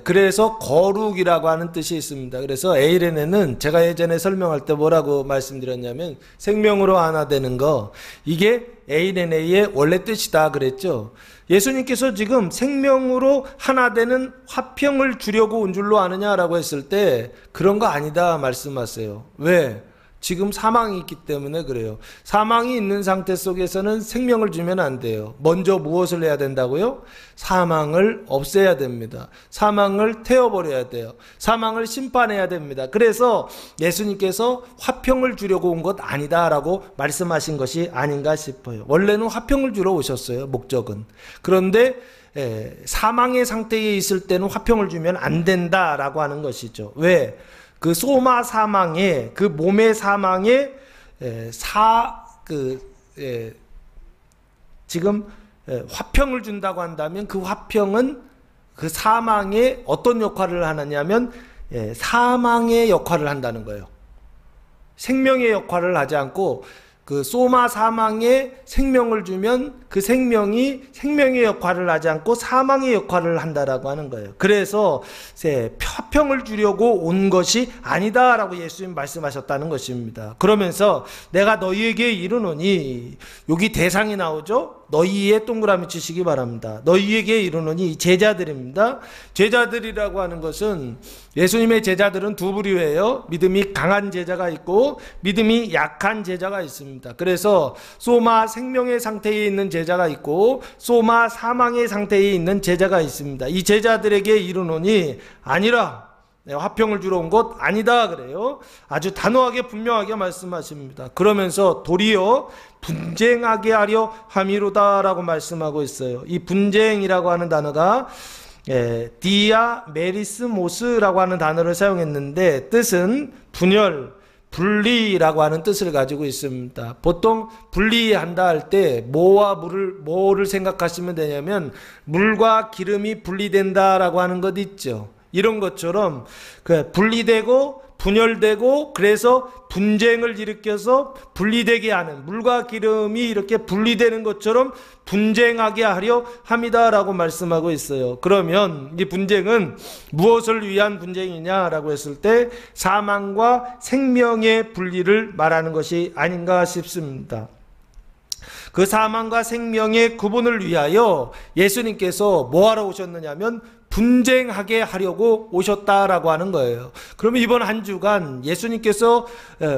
그래서 거룩이라고 하는 뜻이 있습니다. 그래서 에이레네는 제가 예전에 설명할 때 뭐라고 말씀드렸냐면, 생명으로 하나 되는 거, 이게 에이레네의 원래 뜻이다 그랬죠. 예수님께서 지금 생명으로 하나 되는 화평을 주려고 온 줄로 아느냐라고 했을 때 그런 거 아니다 말씀하세요. 왜? 지금 사망이 있기 때문에 그래요. 사망이 있는 상태 속에서는 생명을 주면 안 돼요. 먼저 무엇을 해야 된다고요? 사망을 없애야 됩니다. 사망을 태워버려야 돼요. 사망을 심판해야 됩니다. 그래서 예수님께서 화평을 주려고 온 것 아니다라고 말씀하신 것이 아닌가 싶어요. 원래는 화평을 주러 오셨어요, 목적은. 그런데 사망의 상태에 있을 때는 화평을 주면 안 된다라고 하는 것이죠. 왜? 그 소마 사망에, 그 몸의 사망에 지금 화평을 준다고 한다면 그 화평은 그 사망에 어떤 역할을 하느냐면 사망의 역할을 한다는 거예요. 생명의 역할을 하지 않고 그 소마 사망에 생명을 주면 그 생명이 생명의 역할을 하지 않고 사망의 역할을 한다라고 하는 거예요. 그래서 화평을 주려고 온 것이 아니다라고 예수님 말씀하셨다는 것입니다. 그러면서 내가 너희에게 이르노니, 여기 대상이 나오죠. 너희의 동그라미 치시기 바랍니다. 너희에게 이르노니 제자들입니다. 제자들이라고 하는 것은, 예수님의 제자들은 두 부류예요. 믿음이 강한 제자가 있고 믿음이 약한 제자가 있습니다. 그래서 소마 생명의 상태에 있는 제자가 있고 소마 사망의 상태에 있는 제자가 있습니다. 이 제자들에게 이르노니, 아니라 화평을 주러 온 것 아니다 그래요. 아주 단호하게 분명하게 말씀하십니다. 그러면서 도리어 분쟁하게 하려 함이로다라고 말씀하고 있어요. 이 분쟁이라고 하는 단어가 디아 메리스모스라고 하는 단어를 사용했는데, 뜻은 분열, 분리라고 하는 뜻을 가지고 있습니다. 보통 분리한다 할 때 뭐를 생각하시면 되냐면, 물과 기름이 분리된다라고 하는 것 있죠. 이런 것처럼 분리되고 분열되고, 그래서 분쟁을 일으켜서 분리되게 하는, 물과 기름이 이렇게 분리되는 것처럼 분쟁하게 하려 함이다라고 말씀하고 있어요. 그러면 이 분쟁은 무엇을 위한 분쟁이냐라고 했을 때 사망과 생명의 분리를 말하는 것이 아닌가 싶습니다. 그 사망과 생명의 구분을 위하여 예수님께서 뭐하러 오셨느냐면 분쟁하게 하려고 오셨다라고 하는 거예요. 그러면 이번 한 주간 예수님께서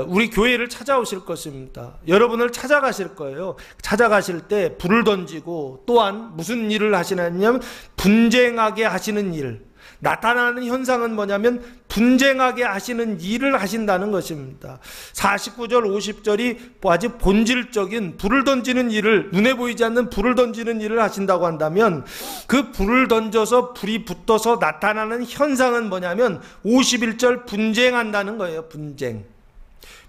우리 교회를 찾아오실 것입니다. 여러분을 찾아가실 거예요. 찾아가실 때 불을 던지고, 또한 무슨 일을 하시냐면 분쟁하게 하시는 일, 나타나는 현상은 뭐냐면 분쟁하게 하시는 일을 하신다는 것입니다. 49절 50절이 아주 본질적인 불을 던지는 일을, 눈에 보이지 않는 불을 던지는 일을 하신다고 한다면, 그 불을 던져서 불이 붙어서 나타나는 현상은 뭐냐면 51절 분쟁한다는 거예요. 분쟁.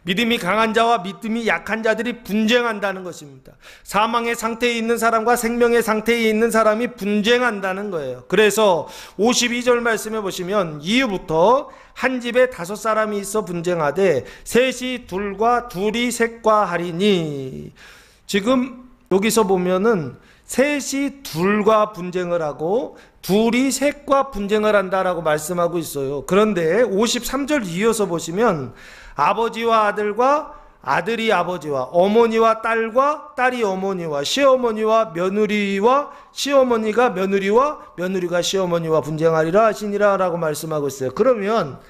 믿음이 강한 자와 믿음이 약한 자들이 분쟁한다는 것입니다. 사망의 상태에 있는 사람과 생명의 상태에 있는 사람이 분쟁한다는 거예요. 그래서 52절 말씀해 보시면, 이후부터 한 집에 5사람이 있어 분쟁하되 셋이 둘과 둘이 셋과 하리니. 지금 여기서 보면은 셋이 둘과 분쟁을 하고 둘이 셋과 분쟁을 한다라고 말씀하고 있어요. 그런데 53절 이어서 보시면, 아버지와 아들과 아들이 아버지와, 어머니와 딸과 딸이 어머니와, 시어머니와 며느리와 시어머니가 며느리와 며느리가 시어머니와 분쟁하리라 하시니라 라고 말씀하고 있어요. 그러면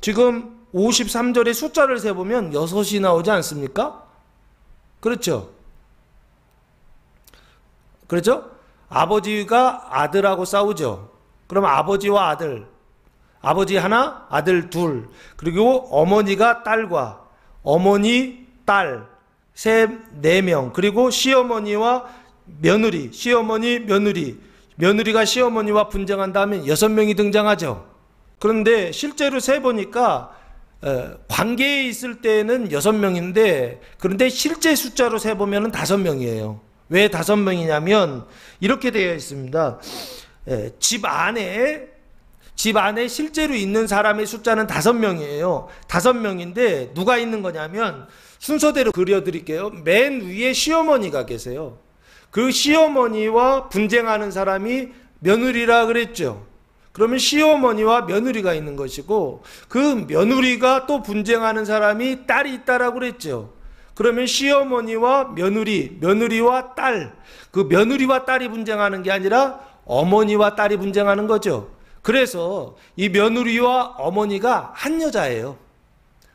지금 53절의 숫자를 세보면 6이 나오지 않습니까? 그렇죠? 그렇죠? 아버지가 아들하고 싸우죠. 그럼 아버지와 아들, 아버지 하나, 아들 둘, 그리고 어머니가 딸과, 어머니, 딸, 네 명, 그리고 시어머니와 며느리, 시어머니, 며느리, 며느리가 시어머니와 분쟁한다면 6명이 등장하죠. 그런데 실제로 세보니까 관계에 있을 때는 6명인데, 그런데 실제 숫자로 세보면 5명이에요. 왜 5명이냐면 이렇게 되어 있습니다. 집 안에 실제로 있는 사람의 숫자는 5명이에요. 5명인데 누가 있는 거냐면, 순서대로 그려드릴게요. 맨 위에 시어머니가 계세요. 그 시어머니와 분쟁하는 사람이 며느리라 그랬죠. 그러면 시어머니와 며느리가 있는 것이고, 그 며느리가 또 분쟁하는 사람이 딸이 있다라고 그랬죠. 그러면 시어머니와 며느리, 며느리와 딸, 그 며느리와 딸이 분쟁하는 게 아니라 어머니와 딸이 분쟁하는 거죠. 그래서 이 며느리와 어머니가 한 여자예요.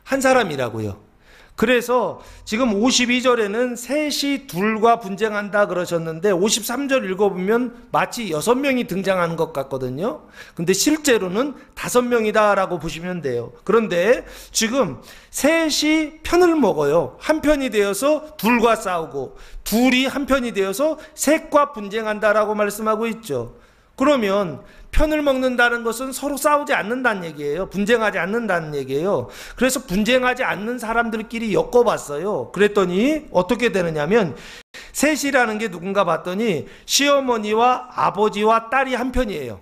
한 사람이라고요. 그래서 지금 52절에는 셋이 둘과 분쟁한다 그러셨는데 53절 읽어보면 마치 6명이 등장하는 것 같거든요. 근데 실제로는 5명이다 라고 보시면 돼요. 그런데 지금 셋이 편을 먹어요. 한 편이 되어서 둘과 싸우고, 둘이 한 편이 되어서 셋과 분쟁한다라고 말씀하고 있죠. 그러면 편을 먹는다는 것은 서로 싸우지 않는다는 얘기예요. 분쟁하지 않는다는 얘기예요. 그래서 분쟁하지 않는 사람들끼리 엮어봤어요. 그랬더니 어떻게 되느냐면, 셋이라는 게 누군가 봤더니 시어머니와 아버지와 딸이 한 편이에요.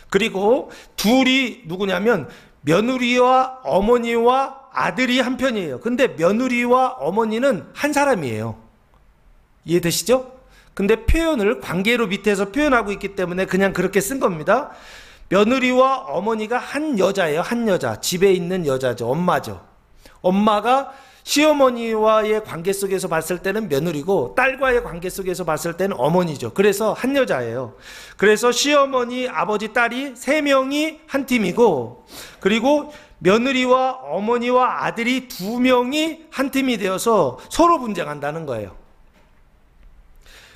그리고 둘이 누구냐면 며느리와 어머니와 아들이 한 편이에요. 근데 며느리와 어머니는 한 사람이에요. 이해되시죠? 근데 표현을 관계로 밑에서 표현하고 있기 때문에 그냥 그렇게 쓴 겁니다. 며느리와 어머니가 한 여자예요. 한 여자. 집에 있는 여자죠. 엄마죠. 엄마가 시어머니와의 관계 속에서 봤을 때는 며느리고 딸과의 관계 속에서 봤을 때는 어머니죠. 그래서 한 여자예요. 그래서 시어머니, 아버지, 딸이 세 명이 한 팀이고, 그리고 며느리와 어머니와 아들이 두 명이 한 팀이 되어서 서로 분쟁한다는 거예요.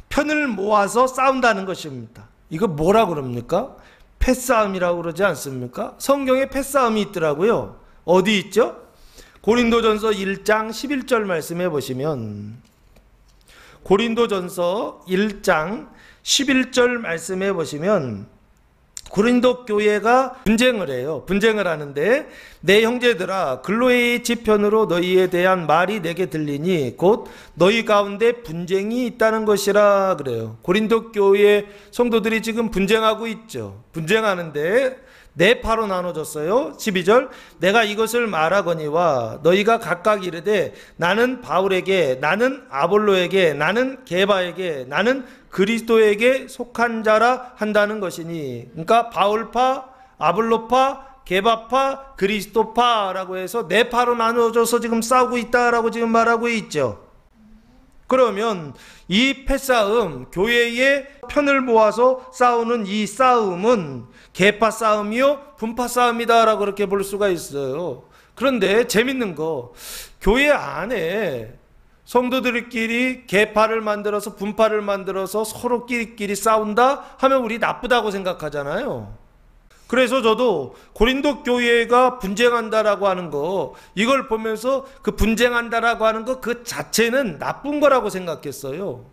편을 모아서 싸운다는 것입니다. 이거 뭐라 그럽니까? 패싸움이라고 그러지 않습니까? 성경에 패싸움이 있더라고요. 어디 있죠? 고린도전서 1장 11절 말씀해 보시면, 고린도전서 1장 11절 말씀해 보시면 고린도 교회가 분쟁을 해요. 분쟁을 하는데, 내 형제들아 글로의 지편으로 너희에 대한 말이 내게 들리니 곧 너희 가운데 분쟁이 있다는 것이라 그래요. 고린도 교회 성도들이 지금 분쟁하고 있죠. 분쟁하는데 네 파로 나눠졌어요. 12절, 내가 이것을 말하거니와 너희가 각각 이르되 나는 바울에게, 나는 아볼로에게, 나는 게바에게, 나는 그리스도에게 속한 자라 한다는 것이니, 그러니까 바울파, 아볼로파, 게바파, 그리스도파라고 해서 네 파로 나눠져서 지금 싸우고 있다라고 지금 말하고 있죠. 그러면 이 패싸움, 교회의 편을 모아서 싸우는 이 싸움은 계파 싸움이요 분파 싸움이다라고 그렇게 볼 수가 있어요. 그런데 재밌는 거, 교회 안에 성도들끼리 계파를 만들어서 분파를 만들어서 서로 끼리끼리 싸운다 하면 우리 나쁘다고 생각하잖아요. 그래서 저도 고린도 교회가 분쟁한다라고 하는 거, 이걸 보면서 그 분쟁한다라고 하는 거 그 자체는 나쁜 거라고 생각했어요.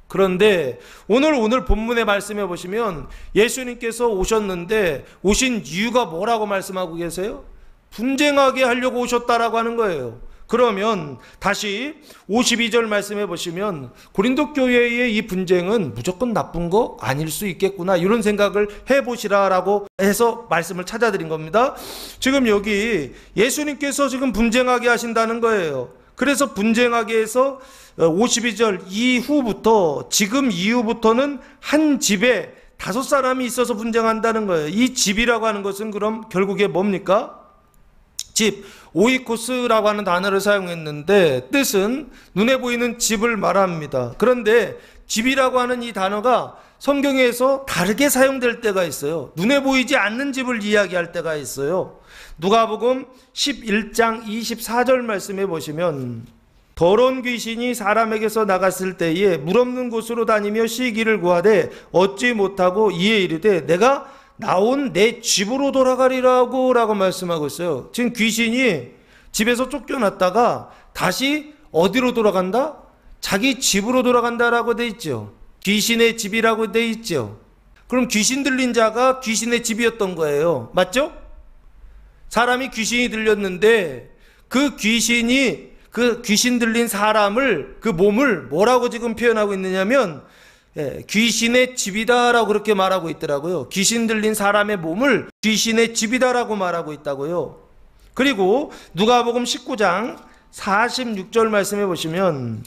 그런데 오늘 본문에 말씀해 보시면 예수님께서 오셨는데 오신 이유가 뭐라고 말씀하고 계세요? 분쟁하게 하려고 오셨다라고 하는 거예요. 그러면 다시 52절 말씀해 보시면 고린도 교회의 이 분쟁은 무조건 나쁜 거 아닐 수 있겠구나, 이런 생각을 해보시라라고 해서 말씀을 찾아드린 겁니다. 지금 여기 예수님께서 지금 분쟁하게 하신다는 거예요. 그래서 분쟁하게 해서 52절 이후부터, 지금 이후부터는 한 집에 5사람이 있어서 분쟁한다는 거예요. 이 집이라고 하는 것은 그럼 결국에 뭡니까? 집, 오이코스라고 하는 단어를 사용했는데 뜻은 눈에 보이는 집을 말합니다. 그런데 집이라고 하는 이 단어가 성경에서 다르게 사용될 때가 있어요. 눈에 보이지 않는 집을 이야기할 때가 있어요. 누가복음 11장 24절 말씀해 보시면, 더러운 귀신이 사람에게서 나갔을 때에 물 없는 곳으로 다니며 쉬기를 구하되 얻지 못하고 이에 이르되 내가 나온 내 집으로 돌아가리라고 라고 말씀하고 있어요. 지금 귀신이 집에서 쫓겨났다가 다시 어디로 돌아간다? 자기 집으로 돌아간다라고 돼 있죠. 귀신의 집이라고 돼 있죠. 그럼 귀신 들린 자가 귀신의 집이었던 거예요. 맞죠? 사람이 귀신이 들렸는데 그 귀신 들린 사람을, 그 몸을 뭐라고 지금 표현하고 있느냐면 귀신의 집이다라고 그렇게 말하고 있더라고요. 귀신 들린 사람의 몸을 귀신의 집이다라고 말하고 있다고요. 그리고 누가복음 19장 46절 말씀해 보시면,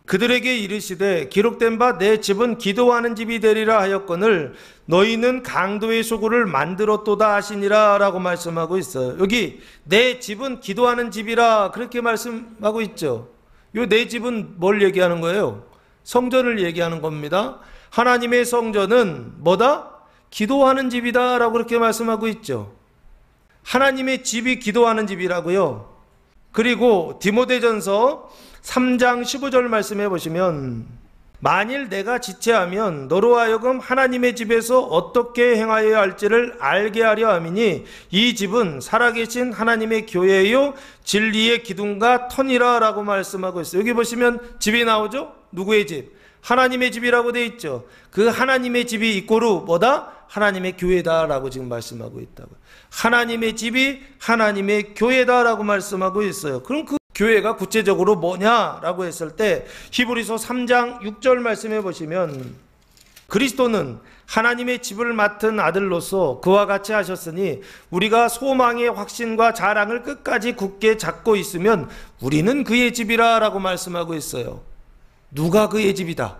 그들에게 이르시되 기록된 바 내 집은 기도하는 집이 되리라 하였거늘 너희는 강도의 소굴을 만들었도다 하시니라 라고 말씀하고 있어요. 여기 내 집은 기도하는 집이라 그렇게 말씀하고 있죠. 요 내 집은 뭘 얘기하는 거예요? 성전을 얘기하는 겁니다. 하나님의 성전은 뭐다? 기도하는 집이다 라고 그렇게 말씀하고 있죠. 하나님의 집이 기도하는 집이라고요. 그리고 디모데전서 3장 15절 말씀해 보시면, 만일 내가 지체하면 너로 하여금 하나님의 집에서 어떻게 행하여야 할지를 알게 하려 함이니 이 집은 살아계신 하나님의 교회요 진리의 기둥과 터니라 라고 말씀하고 있어요. 여기 보시면 집이 나오죠? 누구의 집? 하나님의 집이라고 되어 있죠. 그 하나님의 집이 이꼬르 뭐다? 하나님의 교회다라고 지금 말씀하고 있다고. 하나님의 집이 하나님의 교회다라고 말씀하고 있어요. 그럼 그 교회가 구체적으로 뭐냐라고 했을 때 히브리서 3장 6절 말씀해 보시면, 그리스도는 하나님의 집을 맡은 아들로서 그와 같이 하셨으니 우리가 소망의 확신과 자랑을 끝까지 굳게 잡고 있으면 우리는 그의 집이라 라고 말씀하고 있어요. 누가 그의 집이다?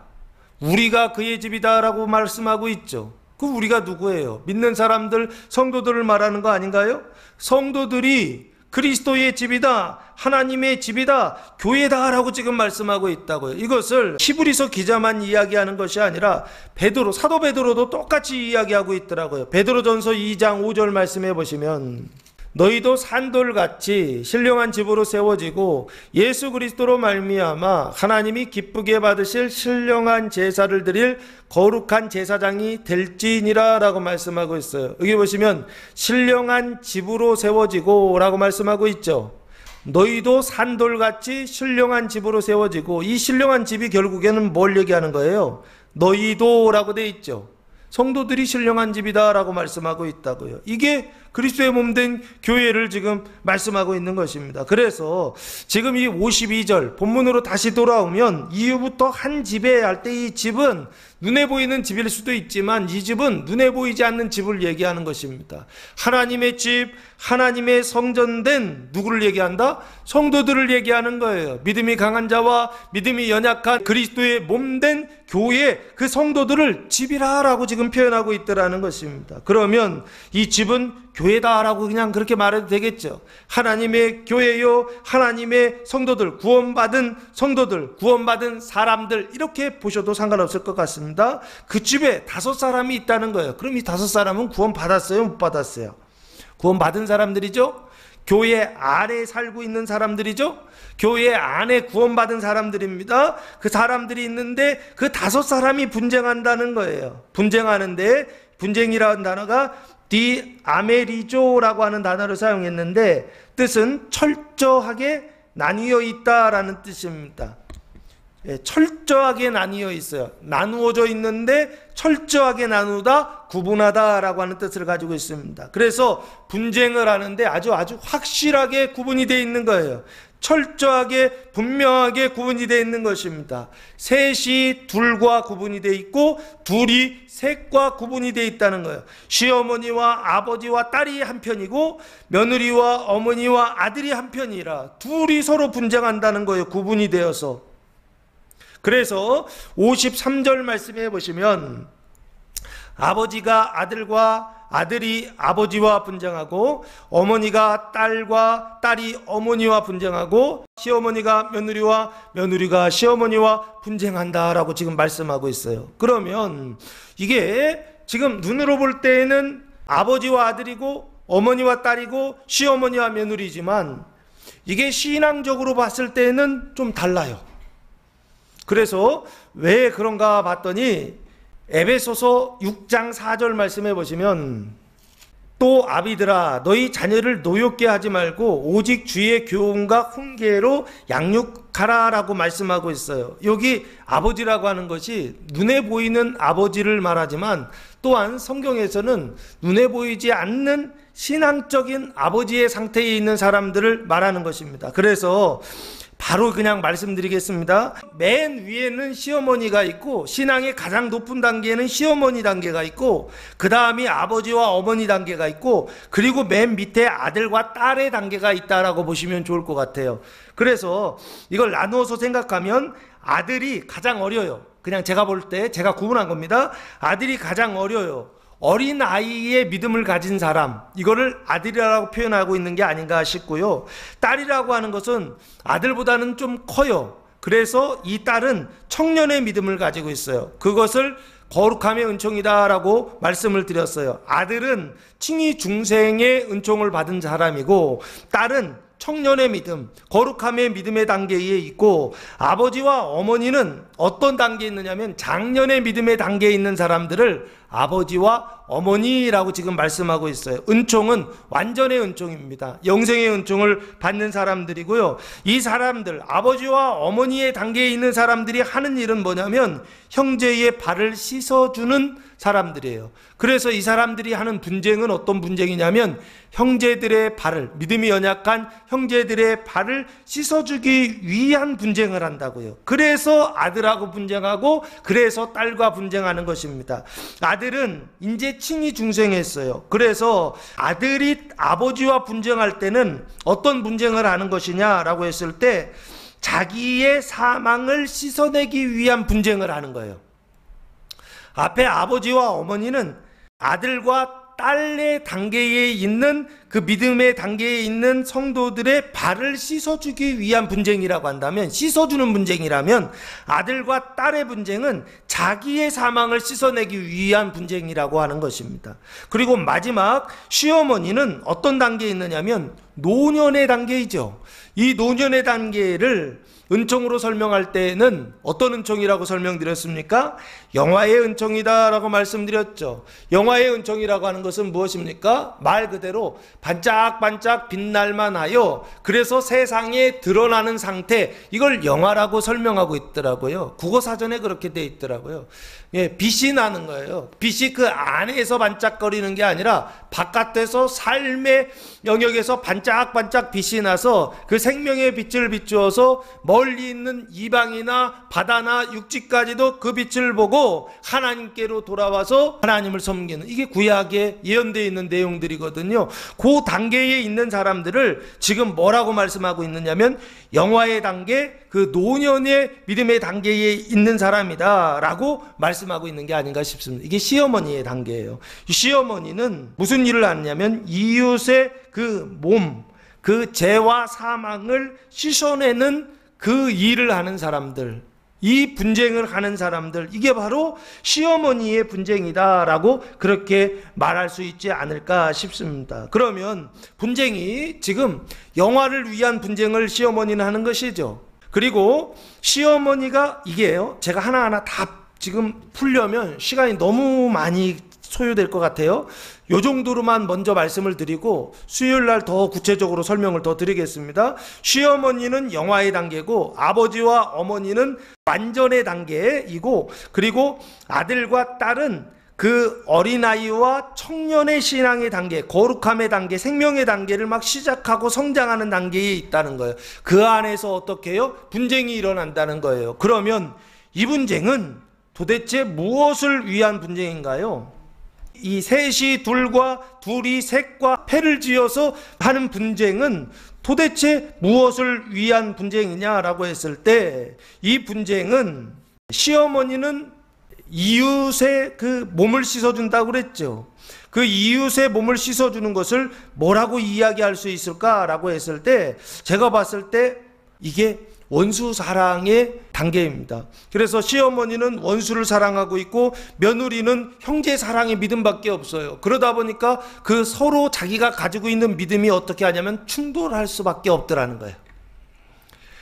우리가 그의 집이다 라고 말씀하고 있죠. 그 우리가 누구예요? 믿는 사람들, 성도들을 말하는 거 아닌가요? 성도들이 그리스도의 집이다, 하나님의 집이다, 교회다 라고 지금 말씀하고 있다고요. 이것을 히브리서 기자만 이야기하는 것이 아니라 사도 베드로도 똑같이 이야기하고 있더라고요. 베드로전서 2장 5절 말씀해 보시면 너희도 산돌같이 신령한 집으로 세워지고 예수 그리스도로 말미암아 하나님이 기쁘게 받으실 신령한 제사를 드릴 거룩한 제사장이 될지니라 라고 말씀하고 있어요. 여기 보시면 신령한 집으로 세워지고 라고 말씀하고 있죠. 너희도 산돌같이 신령한 집으로 세워지고, 이 신령한 집이 결국에는 뭘 얘기하는 거예요? 너희도 라고 돼 있죠. 성도들이 신령한 집이다 라고 말씀하고 있다고요. 이게 그리스도의 몸된 교회를 지금 말씀하고 있는 것입니다. 그래서 지금 이 52절 본문으로 다시 돌아오면 이후부터 한 집에 할 때 이 집은 눈에 보이는 집일 수도 있지만 이 집은 눈에 보이지 않는 집을 얘기하는 것입니다. 하나님의 집, 하나님의 성전된 누구를 얘기한다? 성도들을 얘기하는 거예요. 믿음이 강한 자와 믿음이 연약한 그리스도의 몸된 교회, 그 성도들을 집이라 라고 지금 표현하고 있더라는 것입니다. 그러면 이 집은 교회다라고 그냥 그렇게 말해도 되겠죠. 하나님의 교회요, 하나님의 성도들, 구원받은 성도들, 구원받은 사람들, 이렇게 보셔도 상관없을 것 같습니다. 그 집에 5사람이 있다는 거예요. 그럼 이 5사람은 구원받았어요, 못 받았어요? 구원받은 사람들이죠. 교회 안에 살고 있는 사람들이죠. 교회 안에 구원받은 사람들입니다. 그 사람들이 있는데 그 5사람이 분쟁한다는 거예요. 분쟁하는데, 분쟁이라는 단어가 디아메리조라고 하는 단어를 사용했는데 뜻은 철저하게 나뉘어 있다라는 뜻입니다. 철저하게 나뉘어 있어요. 나누어져 있는데 철저하게 나누다, 구분하다라고 하는 뜻을 가지고 있습니다. 그래서 분쟁을 하는데 아주 확실하게 구분이 되어 있는 거예요. 철저하게 분명하게 구분이 되어 있는 것입니다. 셋이 둘과 구분이 되어 있고 둘이 셋과 구분이 되어 있다는 거예요. 시어머니와 아버지와 딸이 한편이고 며느리와 어머니와 아들이 한편이라 둘이 서로 분쟁한다는 거예요. 구분이 되어서. 그래서 53절 말씀해 보시면 아버지가 아들과 아들이 아버지와 분쟁하고 어머니가 딸과 딸이 어머니와 분쟁하고 시어머니가 며느리와 며느리가 시어머니와 분쟁한다라고 지금 말씀하고 있어요. 그러면 이게 지금 눈으로 볼 때에는 아버지와 아들이고 어머니와 딸이고 시어머니와 며느리지만 이게 신앙적으로 봤을 때는 좀 달라요. 그래서 왜 그런가 봤더니 에베소서 6장 4절 말씀해 보시면 또 아비들아 너희 자녀를 노엽게 하지 말고 오직 주의 교훈과 훈계로 양육하라 라고 말씀하고 있어요. 여기 아버지라고 하는 것이 눈에 보이는 아버지를 말하지만 또한 성경에서는 눈에 보이지 않는 신앙적인 아버지의 상태에 있는 사람들을 말하는 것입니다. 그래서 바로 그냥 말씀드리겠습니다. 맨 위에는 시어머니가 있고 신앙의 가장 높은 단계는 시어머니 단계가 있고 그 다음이 아버지와 어머니 단계가 있고 그리고 맨 밑에 아들과 딸의 단계가 있다라고 보시면 좋을 것 같아요. 그래서 이걸 나누어서 생각하면 아들이 가장 어려요. 그냥 제가 볼 때 제가 구분한 겁니다. 아들이 가장 어려요. 어린 아이의 믿음을 가진 사람, 이거를 아들이라고 표현하고 있는 게 아닌가 싶고요. 딸이라고 하는 것은 아들보다는 좀 커요. 그래서 이 딸은 청년의 믿음을 가지고 있어요. 그것을 거룩함의 은총이다라고 말씀을 드렸어요. 아들은 칭의 중생의 은총을 받은 사람이고 딸은 청년의 믿음, 거룩함의 믿음의 단계에 있고 아버지와 어머니는 어떤 단계에 있느냐면 장년의 믿음의 단계에 있는 사람들을 아버지와 어머니라고 지금 말씀하고 있어요. 은총은 완전의 은총입니다. 영생의 은총을 받는 사람들이고요. 이 사람들, 아버지와 어머니의 단계에 있는 사람들이 하는 일은 뭐냐면 형제의 발을 씻어주는 사람들이에요. 그래서 이 사람들이 하는 분쟁은 어떤 분쟁이냐면 형제들의 발을, 믿음이 연약한 형제들의 발을 씻어주기 위한 분쟁을 한다고요. 그래서 아들 아들하고 분쟁하고 그래서 딸과 분쟁하는 것입니다. 아들은 이제 칭이 중생했어요. 그래서 아들이 아버지와 분쟁할 때는 어떤 분쟁을 하는 것이냐라고 했을 때 자기의 사망을 씻어내기 위한 분쟁을 하는 거예요. 앞에 아버지와 어머니는 아들과 딸의 단계에 있는 그 믿음의 단계에 있는 성도들의 발을 씻어주기 위한 분쟁이라고 한다면, 씻어주는 분쟁이라면 아들과 딸의 분쟁은 자기의 사망을 씻어내기 위한 분쟁이라고 하는 것입니다. 그리고 마지막 시어머니는 어떤 단계에 있느냐면 노년의 단계이죠. 이 노년의 단계를 은총으로 설명할 때는 어떤 은총이라고 설명드렸습니까? 영화의 은총이다라고 말씀드렸죠. 영화의 은총이라고 하는 것은 무엇입니까? 말 그대로 반짝반짝 빛날만 하여 그래서 세상에 드러나는 상태, 이걸 영화라고 설명하고 있더라고요. 국어사전에 그렇게 돼 있더라고요. 예, 빛이 나는 거예요. 빛이 그 안에서 반짝거리는 게 아니라 바깥에서 삶의 영역에서 반짝반짝 빛이 나서 그 생명의 빛을 비추어서 멀리 있는 이방이나 바다나 육지까지도 그 빛을 보고 하나님께로 돌아와서 하나님을 섬기는, 이게 구약에 예언되어 있는 내용들이거든요. 그 단계에 있는 사람들을 지금 뭐라고 말씀하고 있느냐면 영화의 단계, 그 노년의 믿음의 단계에 있는 사람이다 라고 말씀하고 있는 게 아닌가 싶습니다. 이게 시어머니의 단계예요. 시어머니는 무슨 일을 하느냐면 이웃의 그 몸, 그 죄와 사망을 씻어내는 그 일을 하는 사람들, 이 분쟁을 하는 사람들, 이게 바로 시어머니의 분쟁이다라고 그렇게 말할 수 있지 않을까 싶습니다. 그러면 분쟁이 지금 영화를 위한 분쟁을 시어머니는 하는 것이죠. 그리고 시어머니가 이게요, 제가 하나하나 다 지금 풀려면 시간이 너무 많이 소요될 것 같아요. 요 정도로만 먼저 말씀을 드리고 수요일 날 더 구체적으로 설명을 더 드리겠습니다. 시어머니는 영화의 단계고 아버지와 어머니는 완전의 단계이고, 그리고 아들과 딸은 그 어린아이와 청년의 신앙의 단계, 거룩함의 단계, 생명의 단계를 막 시작하고 성장하는 단계에 있다는 거예요. 그 안에서 어떻게 해요? 분쟁이 일어난다는 거예요. 그러면 이 분쟁은 도대체 무엇을 위한 분쟁인가요? 이 셋이 둘과 둘이 셋과 패를 지어서 하는 분쟁은 도대체 무엇을 위한 분쟁이냐라고 했을 때, 이 분쟁은 시어머니는 이웃의 그 몸을 씻어준다고 그랬죠. 그 이웃의 몸을 씻어주는 것을 뭐라고 이야기할 수 있을까라고 했을 때, 제가 봤을 때 이게 원수 사랑의 단계입니다. 그래서 시어머니는 원수를 사랑하고 있고 며느리는 형제 사랑의 믿음밖에 없어요. 그러다 보니까 그 서로 자기가 가지고 있는 믿음이 어떻게 하냐면 충돌할 수밖에 없더라는 거예요.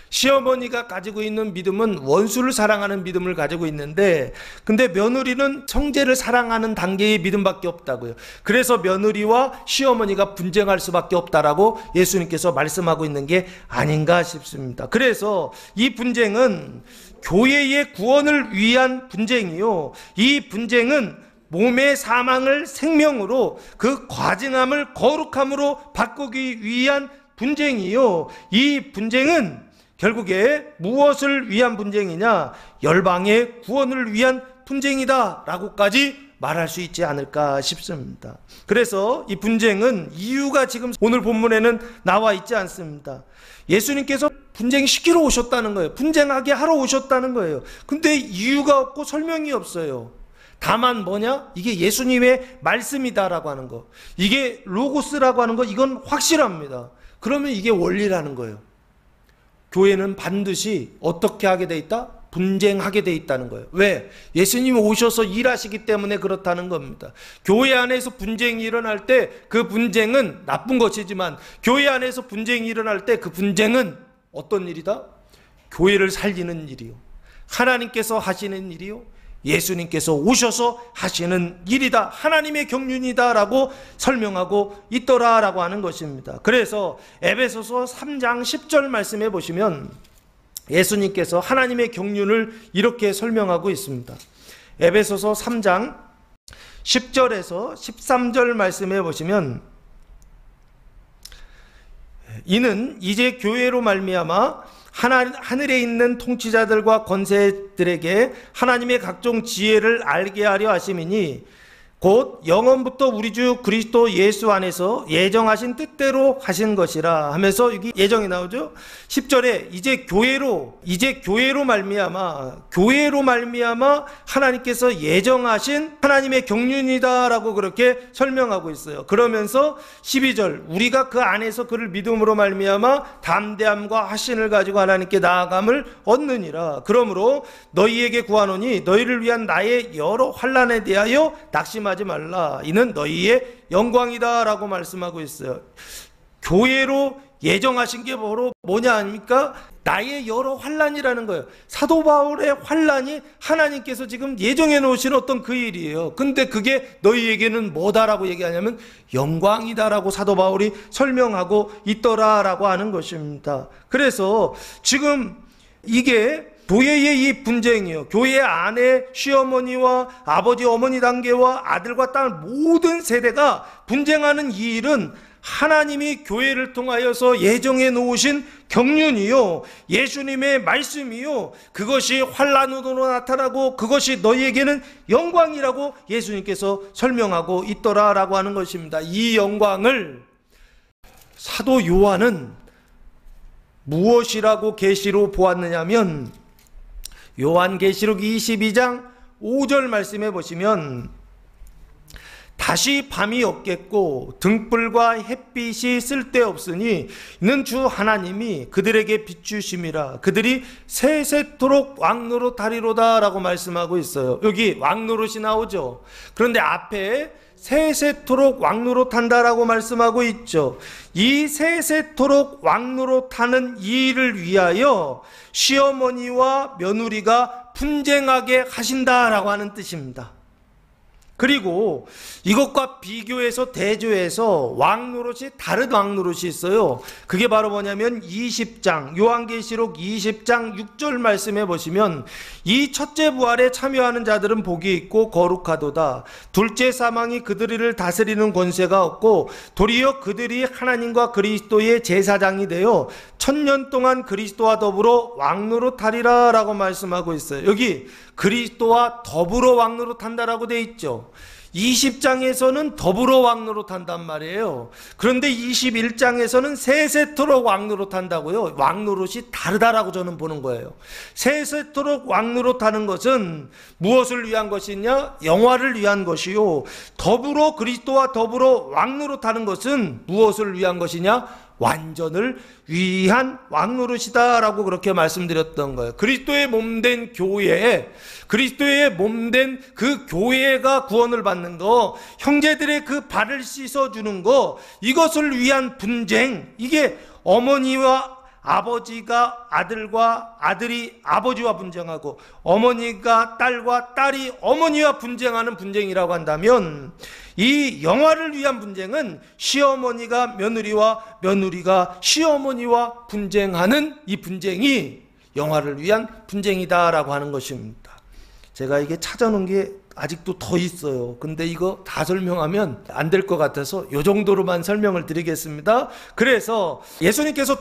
시어머니가 가지고 있는 믿음은 원수를 사랑하는 믿음을 가지고 있는데, 근데 며느리는 형제를 사랑하는 단계의 믿음밖에 없다고요. 그래서 며느리와 시어머니가 분쟁할 수밖에 없다라고 예수님께서 말씀하고 있는 게 아닌가 싶습니다. 그래서 이 분쟁은 교회의 구원을 위한 분쟁이요, 이 분쟁은 몸의 사망을 생명으로, 그 과증함을 거룩함으로 바꾸기 위한 분쟁이요, 이 분쟁은 결국에 무엇을 위한 분쟁이냐? 열방의 구원을 위한 분쟁이다 라고까지 말할 수 있지 않을까 싶습니다. 그래서 이 분쟁은 이유가 지금 오늘 본문에는 나와 있지 않습니다. 예수님께서 분쟁시키러 오셨다는 거예요. 분쟁하게 하러 오셨다는 거예요. 근데 이유가 없고 설명이 없어요. 다만 뭐냐? 이게 예수님의 말씀이다라고 하는 거, 이게 로고스라고 하는 거, 이건 확실합니다. 그러면 이게 원리라는 거예요. 교회는 반드시 어떻게 하게 돼 있다? 분쟁하게 돼 있다는 거예요. 왜? 예수님이 오셔서 일하시기 때문에 그렇다는 겁니다. 교회 안에서 분쟁이 일어날 때 그 분쟁은 나쁜 것이지만, 교회 안에서 분쟁이 일어날 때 그 분쟁은 어떤 일이다? 교회를 살리는 일이요, 하나님께서 하시는 일이요, 예수님께서 오셔서 하시는 일이다, 하나님의 경륜이다라고 설명하고 있더라라고 하는 것입니다. 그래서 에베소서 3장 10절 말씀해 보시면 예수님께서 하나님의 경륜을 이렇게 설명하고 있습니다. 에베소서 3장 10절에서 13절 말씀해 보시면, 이는 이제 교회로 말미암아 하늘에 있는 통치자들과 권세들에게 하나님의 각종 지혜를 알게 하려 하심이니 곧 영원부터 우리 주 그리스도 예수 안에서 예정하신 뜻대로 하신 것이라 하면서 여기 예정이 나오죠. 10절에 이제 교회로 말미암아 하나님께서 예정하신 하나님의 경륜이다라고 그렇게 설명하고 있어요. 그러면서 12절 우리가 그 안에서 그를 믿음으로 말미암아 담대함과 확신을 가지고 하나님께 나아감을 얻느니라. 그러므로 너희에게 구하노니 너희를 위한 나의 여러 환난에 대하여 낙심하지 말라. 이는 너희의 영광이다 라고 말씀하고 있어요. 교회로 예정하신 게 바로 뭐냐 아닙니까? 나의 여러 환난이라는 거예요. 사도 바울의 환난이 하나님께서 지금 예정해 놓으신 어떤 그 일이에요. 근데 그게 너희에게는 뭐다라고 얘기하냐면 영광이다라고 사도 바울이 설명하고 있더라라고 하는 것입니다. 그래서 지금 이게 교회의 이 분쟁이요. 교회 안에 시어머니와 아버지 어머니 단계와 아들과 딸 모든 세대가 분쟁하는 이 일은 하나님이 교회를 통하여서 예정해 놓으신 경륜이요, 예수님의 말씀이요, 그것이 환난으로 나타나고 그것이 너희에게는 영광이라고 예수님께서 설명하고 있더라라고 하는 것입니다. 이 영광을 사도 요한은 무엇이라고 계시로 보았느냐면 요한계시록 22장 5절 말씀해 보시면 다시 밤이 없겠고 등불과 햇빛이 쓸데없으니 이는 주 하나님이 그들에게 비추심이라 그들이 세세토록 왕노릇하리로다 라고 말씀하고 있어요. 여기 왕노릇이 나오죠. 그런데 앞에 세세토록 왕노릇한다라고 말씀하고 있죠. 이 세세토록 왕노릇하는 이 일을 위하여 시어머니와 며느리가 분쟁하게 하신다라고 하는 뜻입니다. 그리고 이것과 비교해서 대조해서 왕노릇이 다른 왕노릇이 있어요. 그게 바로 뭐냐면 20장 요한계시록 20장 6절 말씀해 보시면 이 첫째 부활에 참여하는 자들은 복이 있고 거룩하도다. 둘째 사망이 그들을 다스리는 권세가 없고 도리어 그들이 하나님과 그리스도의 제사장이 되어 1000년 동안 그리스도와 더불어 왕노릇하리라 라고 말씀하고 있어요. 여기 그리스도와 더불어 왕노릇한다라고 되어 있죠. 20장에서는 더불어 왕노릇한단 말이에요. 그런데 21장에서는 세세토록 왕노릇한다고요. 왕노릇이 다르다라고 저는 보는 거예요. 세세토록 왕노릇하는 것은 무엇을 위한 것이냐? 영화를 위한 것이요. 더불어 그리스도와 더불어 왕노릇하는 것은 무엇을 위한 것이냐? 완전을 위한 왕노릇이다 라고 그렇게 말씀드렸던 거예요. 그리스도의 몸된 교회, 그리스도의 몸된 그 교회가 구원을 받는 거, 형제들의 그 발을 씻어주는 거, 이것을 위한 분쟁, 이게 어머니와 아버지가 아들과 아들이 아버지와 분쟁하고 어머니가 딸과 딸이 어머니와 분쟁하는 분쟁이라고 한다면 이 영화를 위한 분쟁은 시어머니가 며느리와 며느리가 시어머니와 분쟁하는 이 분쟁이 영화를 위한 분쟁이다라고 하는 것입니다. 제가 이게 찾아놓은 게 아직도 더 있어요. 근데 이거 다 설명하면 안 될 것 같아서 이 정도로만 설명을 드리겠습니다. 그래서 예수님께서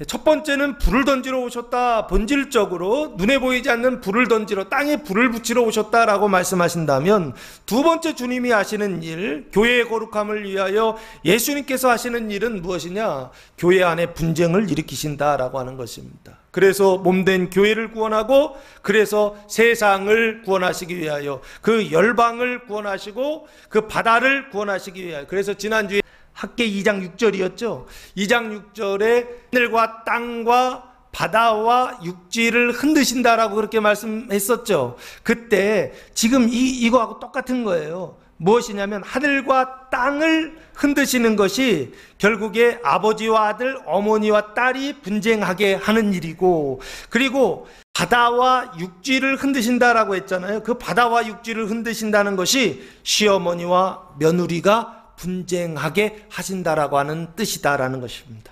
첫 번째는 불을 던지러 오셨다. 본질적으로 눈에 보이지 않는 불을 던지러, 땅에 불을 붙이러 오셨다라고 말씀하신다면, 두 번째 주님이 하시는 일, 교회의 거룩함을 위하여 예수님께서 하시는 일은 무엇이냐? 교회 안에 분쟁을 일으키신다라고 하는 것입니다. 그래서 몸된 교회를 구원하고, 그래서 세상을 구원하시기 위하여, 그 열방을 구원하시고 그 바다를 구원하시기 위하여. 그래서 지난주에 학계 2장 6절이었죠. 2장 6절에 하늘과 땅과 바다와 육지를 흔드신다라고 그렇게 말씀했었죠. 그때 지금 이거하고 똑같은 거예요. 무엇이냐면 하늘과 땅을 흔드시는 것이 결국에 아버지와 아들, 어머니와 딸이 분쟁하게 하는 일이고, 그리고 바다와 육지를 흔드신다라고 했잖아요. 그 바다와 육지를 흔드신다는 것이 시어머니와 며느리가 분쟁하게 하신다라고 하는 뜻이다라는 것입니다.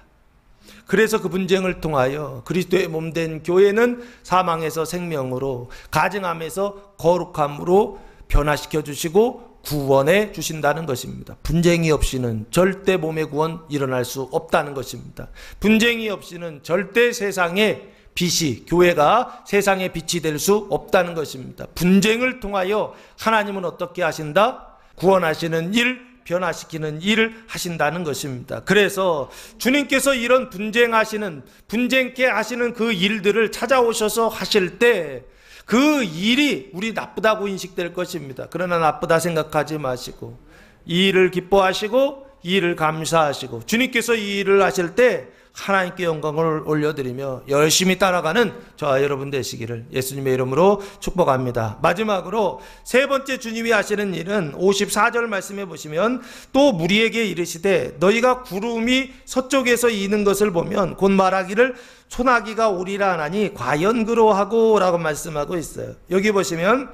그래서 그 분쟁을 통하여 그리스도의 몸된 교회는 사망에서 생명으로, 가증함에서 거룩함으로 변화시켜 주시고 구원해 주신다는 것입니다. 분쟁이 없이는 절대 몸의 구원 일어날 수 없다는 것입니다. 분쟁이 없이는 절대 세상에 빛이, 교회가 세상의 빛이 될 수 없다는 것입니다. 분쟁을 통하여 하나님은 어떻게 하신다? 구원하시는 일, 변화시키는 일을 하신다는 것입니다. 그래서 주님께서 이런 분쟁케 하시는 그 일들을 찾아오셔서 하실 때 그 일이 우리 나쁘다고 인식될 것입니다. 그러나 나쁘다 생각하지 마시고 이 일을 기뻐하시고 이 일을 감사하시고 주님께서 이 일을 하실 때 하나님께 영광을 올려드리며 열심히 따라가는 저와 여러분 되시기를 예수님의 이름으로 축복합니다. 마지막으로 세 번째 주님이 하시는 일은 54절 말씀해 보시면 또 무리에게 이르시되 너희가 구름이 서쪽에서 이는 것을 보면 곧 말하기를 소나기가 오리라 하나니 과연 그러하고 라고 말씀하고 있어요. 여기 보시면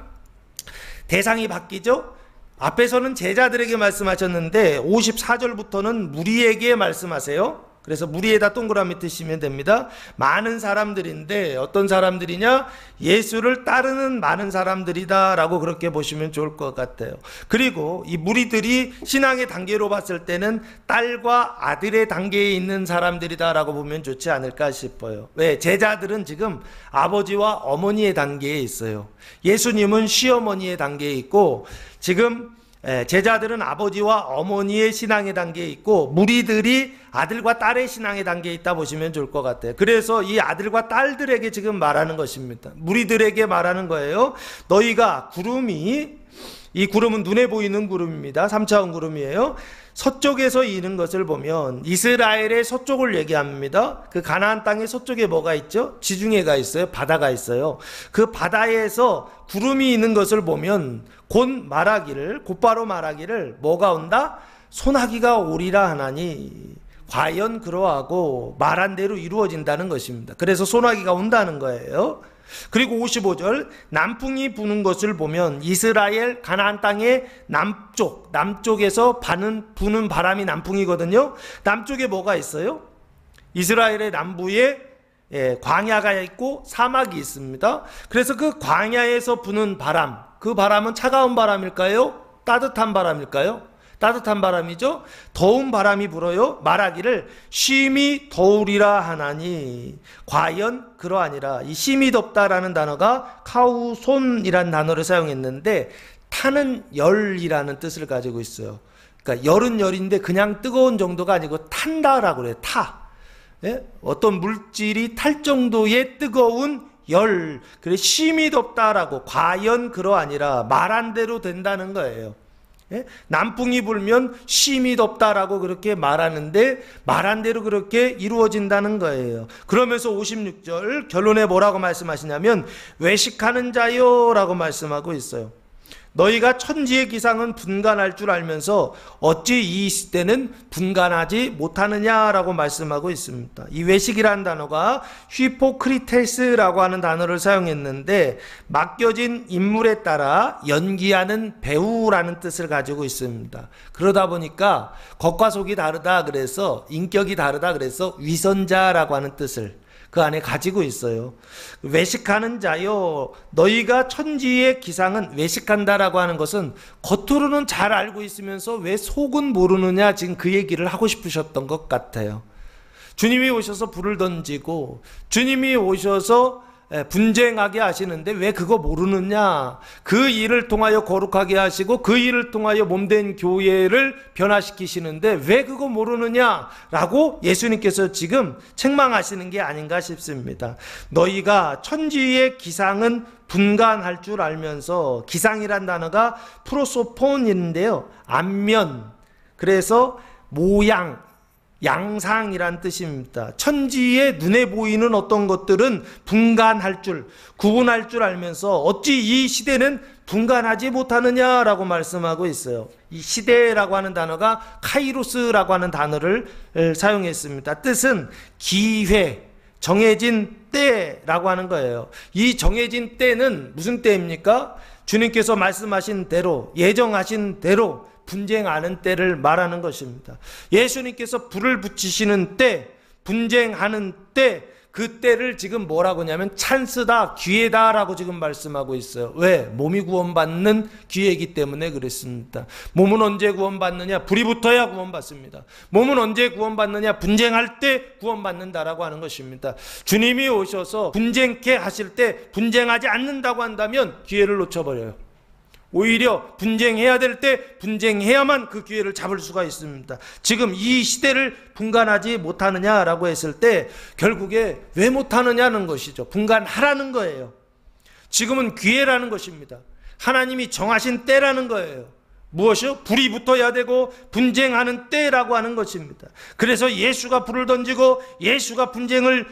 대상이 바뀌죠. 앞에서는 제자들에게 말씀하셨는데 54절부터는 무리에게 말씀하세요. 그래서 무리에다 동그라미 뜨시면 됩니다. 많은 사람들인데 어떤 사람들이냐? 예수를 따르는 많은 사람들이다 라고 그렇게 보시면 좋을 것 같아요. 그리고 이 무리들이 신앙의 단계로 봤을 때는 딸과 아들의 단계에 있는 사람들이다 라고 보면 좋지 않을까 싶어요. 왜? 제자들은 지금 아버지와 어머니의 단계에 있어요. 예수님은 시어머니의 단계에 있고 지금 제자들은 아버지와 어머니의 신앙의 단계에 있고 무리들이 아들과 딸의 신앙의 단계에 있다 보시면 좋을 것 같아요. 그래서 이 아들과 딸들에게 지금 말하는 것입니다. 무리들에게 말하는 거예요. 너희가 이 구름은 눈에 보이는 구름입니다. 3차원 구름이에요. 서쪽에서 이는 것을 보면 이스라엘의 서쪽을 얘기합니다. 그 가나안 땅의 서쪽에 뭐가 있죠? 지중해가 있어요. 바다가 있어요. 그 바다에서 구름이 있는 것을 보면 곧바로 말하기를 뭐가 온다? 소나기가 오리라 하나니 과연 그러하고 말한 대로 이루어진다는 것입니다. 그래서 소나기가 온다는 거예요. 그리고 55절 남풍이 부는 것을 보면 이스라엘 가나안 땅의 남쪽에서 부는 바람이 남풍이거든요. 남쪽에 뭐가 있어요? 이스라엘의 남부에 광야가 있고 사막이 있습니다. 그래서 그 광야에서 부는 바람, 그 바람은 차가운 바람일까요? 따뜻한 바람일까요? 따뜻한 바람이죠. 더운 바람이 불어요. 말하기를 심히 더우리라 하나니 과연 그러하니라. 이 심히 덥다라는 단어가 카우손이라는 단어를 사용했는데 타는 열이라는 뜻을 가지고 있어요. 그러니까 열은 열인데 그냥 뜨거운 정도가 아니고 탄다라고 그래요. 타. 예? 어떤 물질이 탈 정도의 뜨거운 열. 그래 심히 덥다라고 과연 그러하니라 말한 대로 된다는 거예요. 예? 남풍이 불면 심히 덥다라고 그렇게 말하는데 말한 대로 그렇게 이루어진다는 거예요. 그러면서 56절 결론에 뭐라고 말씀하시냐면 외식하는 자요 라고 말씀하고 있어요. 너희가 천지의 기상은 분간할 줄 알면서 어찌 이 시대는 분간하지 못하느냐라고 말씀하고 있습니다. 이 외식이라는 단어가 휘포크리테스라고 하는 단어를 사용했는데 맡겨진 인물에 따라 연기하는 배우라는 뜻을 가지고 있습니다. 그러다 보니까 겉과 속이 다르다 그래서 인격이 다르다 그래서 위선자라고 하는 뜻을 그 안에 가지고 있어요. 외식하는 자요 너희가 천지의 기상은 외식한다라고 하는 것은 겉으로는 잘 알고 있으면서 왜 속은 모르느냐 지금 그 얘기를 하고 싶으셨던 것 같아요. 주님이 오셔서 불을 던지고 주님이 오셔서 분쟁하게 하시는데 왜 그거 모르느냐. 그 일을 통하여 거룩하게 하시고 그 일을 통하여 몸된 교회를 변화시키시는데 왜 그거 모르느냐 라고 예수님께서 지금 책망하시는 게 아닌가 싶습니다. 너희가 천지의 기상은 분간할 줄 알면서 기상이란 단어가 프로소폰인데요 안면 그래서 모양 양상이란 뜻입니다. 천지의 눈에 보이는 어떤 것들은 분간할 줄, 구분할 줄 알면서 어찌 이 시대는 분간하지 못하느냐라고 말씀하고 있어요. 이 시대라고 하는 단어가 카이로스라고 하는 단어를 사용했습니다. 뜻은 기회, 정해진 때라고 하는 거예요. 이 정해진 때는 무슨 때입니까? 주님께서 말씀하신 대로, 예정하신 대로 분쟁하는 때를 말하는 것입니다. 예수님께서 불을 붙이시는 때, 분쟁하는 때, 그 때를 지금 뭐라고 하냐면 찬스다, 기회다라고 지금 말씀하고 있어요. 왜? 몸이 구원받는 기회이기 때문에 그랬습니다. 몸은 언제 구원받느냐? 불이 붙어야 구원받습니다. 몸은 언제 구원받느냐? 분쟁할 때 구원받는다라고 하는 것입니다. 주님이 오셔서 분쟁케 하실 때 분쟁하지 않는다고 한다면 기회를 놓쳐버려요. 오히려 분쟁해야 될 때 분쟁해야만 그 기회를 잡을 수가 있습니다. 지금 이 시대를 분간하지 못하느냐라고 했을 때 결국에 왜 못하느냐는 것이죠. 분간하라는 거예요. 지금은 기회라는 것입니다. 하나님이 정하신 때라는 거예요. 무엇이요? 불이 붙어야 되고 분쟁하는 때라고 하는 것입니다. 그래서 예수가 불을 던지고 예수가 분쟁을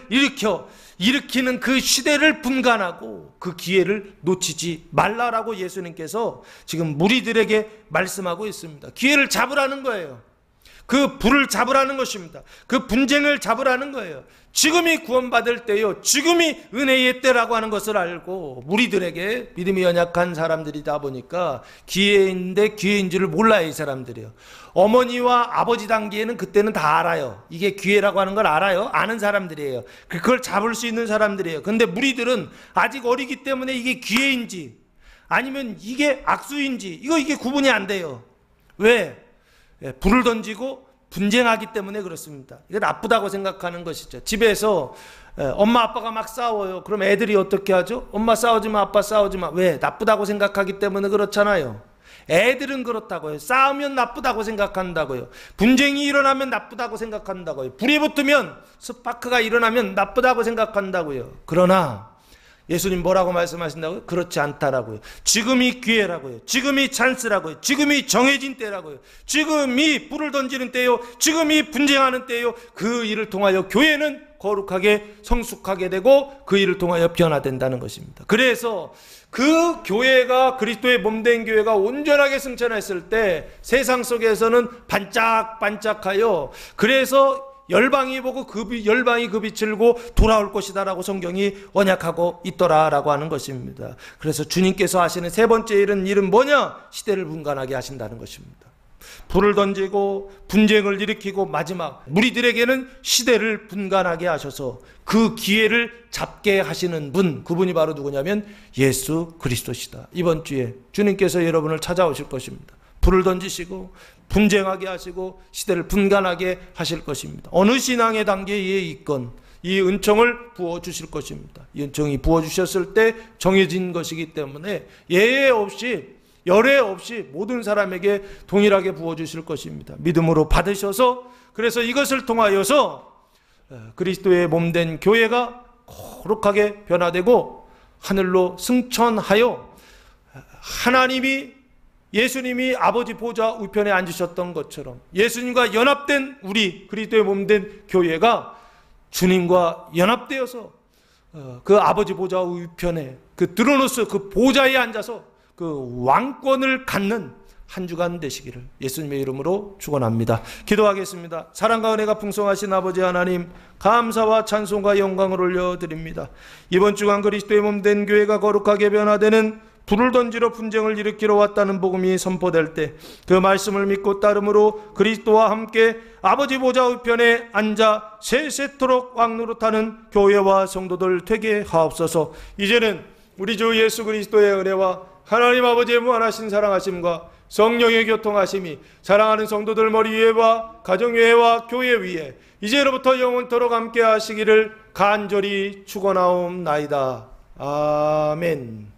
일으키는 그 시대를 분간하고 그 기회를 놓치지 말라라고 예수님께서 지금 무리들에게 말씀하고 있습니다. 기회를 잡으라는 거예요. 그 불을 잡으라는 것입니다. 그 분쟁을 잡으라는 거예요. 지금이 구원받을 때요, 지금이 은혜의 때라고 하는 것을 알고 무리들에게, 믿음이 연약한 사람들이다 보니까 기회인데 기회인지를 몰라요. 이 사람들이요. 어머니와 아버지 단계에는 그때는 다 알아요. 이게 기회라고 하는 걸 알아요. 아는 사람들이에요. 그걸 잡을 수 있는 사람들이에요. 근데 무리들은 아직 어리기 때문에 이게 기회인지 아니면 이게 악수인지 이게 구분이 안 돼요. 왜? 불을 던지고 분쟁하기 때문에 그렇습니다. 이거 나쁘다고 생각하는 것이죠. 집에서 엄마 아빠가 막 싸워요. 그럼 애들이 어떻게 하죠? 엄마 싸우지 마, 아빠 싸우지 마. 왜? 나쁘다고 생각하기 때문에 그렇잖아요. 애들은 그렇다고요. 싸우면 나쁘다고 생각한다고요. 분쟁이 일어나면 나쁘다고 생각한다고요. 불이 붙으면, 스파크가 일어나면 나쁘다고 생각한다고요. 그러나 예수님 뭐라고 말씀하신다고요? 그렇지 않다라고요. 지금이 기회라고요. 지금이 찬스라고요. 지금이 정해진 때라고요. 지금이 불을 던지는 때요. 지금이 분쟁하는 때요. 그 일을 통하여 교회는 거룩하게 성숙하게 되고 그 일을 통하여 변화된다는 것입니다. 그래서 그 교회가, 그리스도의 몸된 교회가 온전하게 승천했을 때 세상 속에서는 반짝반짝하여, 그래서 열방이 보고 열방이 그 빛을 보고 돌아올 것이다 라고 성경이 언약하고 있더라라고 하는 것입니다. 그래서 주님께서 하시는 세 번째 일은 뭐냐? 시대를 분간하게 하신다는 것입니다. 불을 던지고 분쟁을 일으키고 마지막 무리들에게는 시대를 분간하게 하셔서 그 기회를 잡게 하시는 분, 그분이 바로 누구냐면 예수 그리스도시다. 이번 주에 주님께서 여러분을 찾아오실 것입니다. 불을 던지시고 분쟁하게 하시고 시대를 분간하게 하실 것입니다. 어느 신앙의 단계에 있건 이 은총을 부어주실 것입니다. 이 은총이 부어주셨을 때 정해진 것이기 때문에 예외 없이 열애 없이 모든 사람에게 동일하게 부어주실 것입니다. 믿음으로 받으셔서, 그래서 이것을 통하여서 그리스도의 몸된 교회가 거룩하게 변화되고 하늘로 승천하여 예수님이 아버지 보좌 우편에 앉으셨던 것처럼 예수님과 연합된 우리 그리스도의 몸된 교회가 주님과 연합되어서 그 아버지 보좌 우편에 그 드로노스 그 보좌에 앉아서 그 왕권을 갖는 한 주간 되시기를 예수님의 이름으로 축원합니다. 기도하겠습니다. 사랑과 은혜가 풍성하신 아버지 하나님, 감사와 찬송과 영광을 올려드립니다. 이번 주간 그리스도의 몸된 교회가 거룩하게 변화되는 불을 던지러 분쟁을 일으키러 왔다는 복음이 선포될 때 그 말씀을 믿고 따름으로 그리스도와 함께 아버지 보좌 우편에 앉아 세세토록 왕노릇하는 교회와 성도들 되게 하옵소서. 이제는 우리 주 예수 그리스도의 은혜와 하나님 아버지의 무한하신 사랑하심과 성령의 교통하심이 사랑하는 성도들 머리 위에와 가정 위에와 교회 위에 이제로부터 영원토록 함께 하시기를 간절히 축원하옵나이다. 아멘.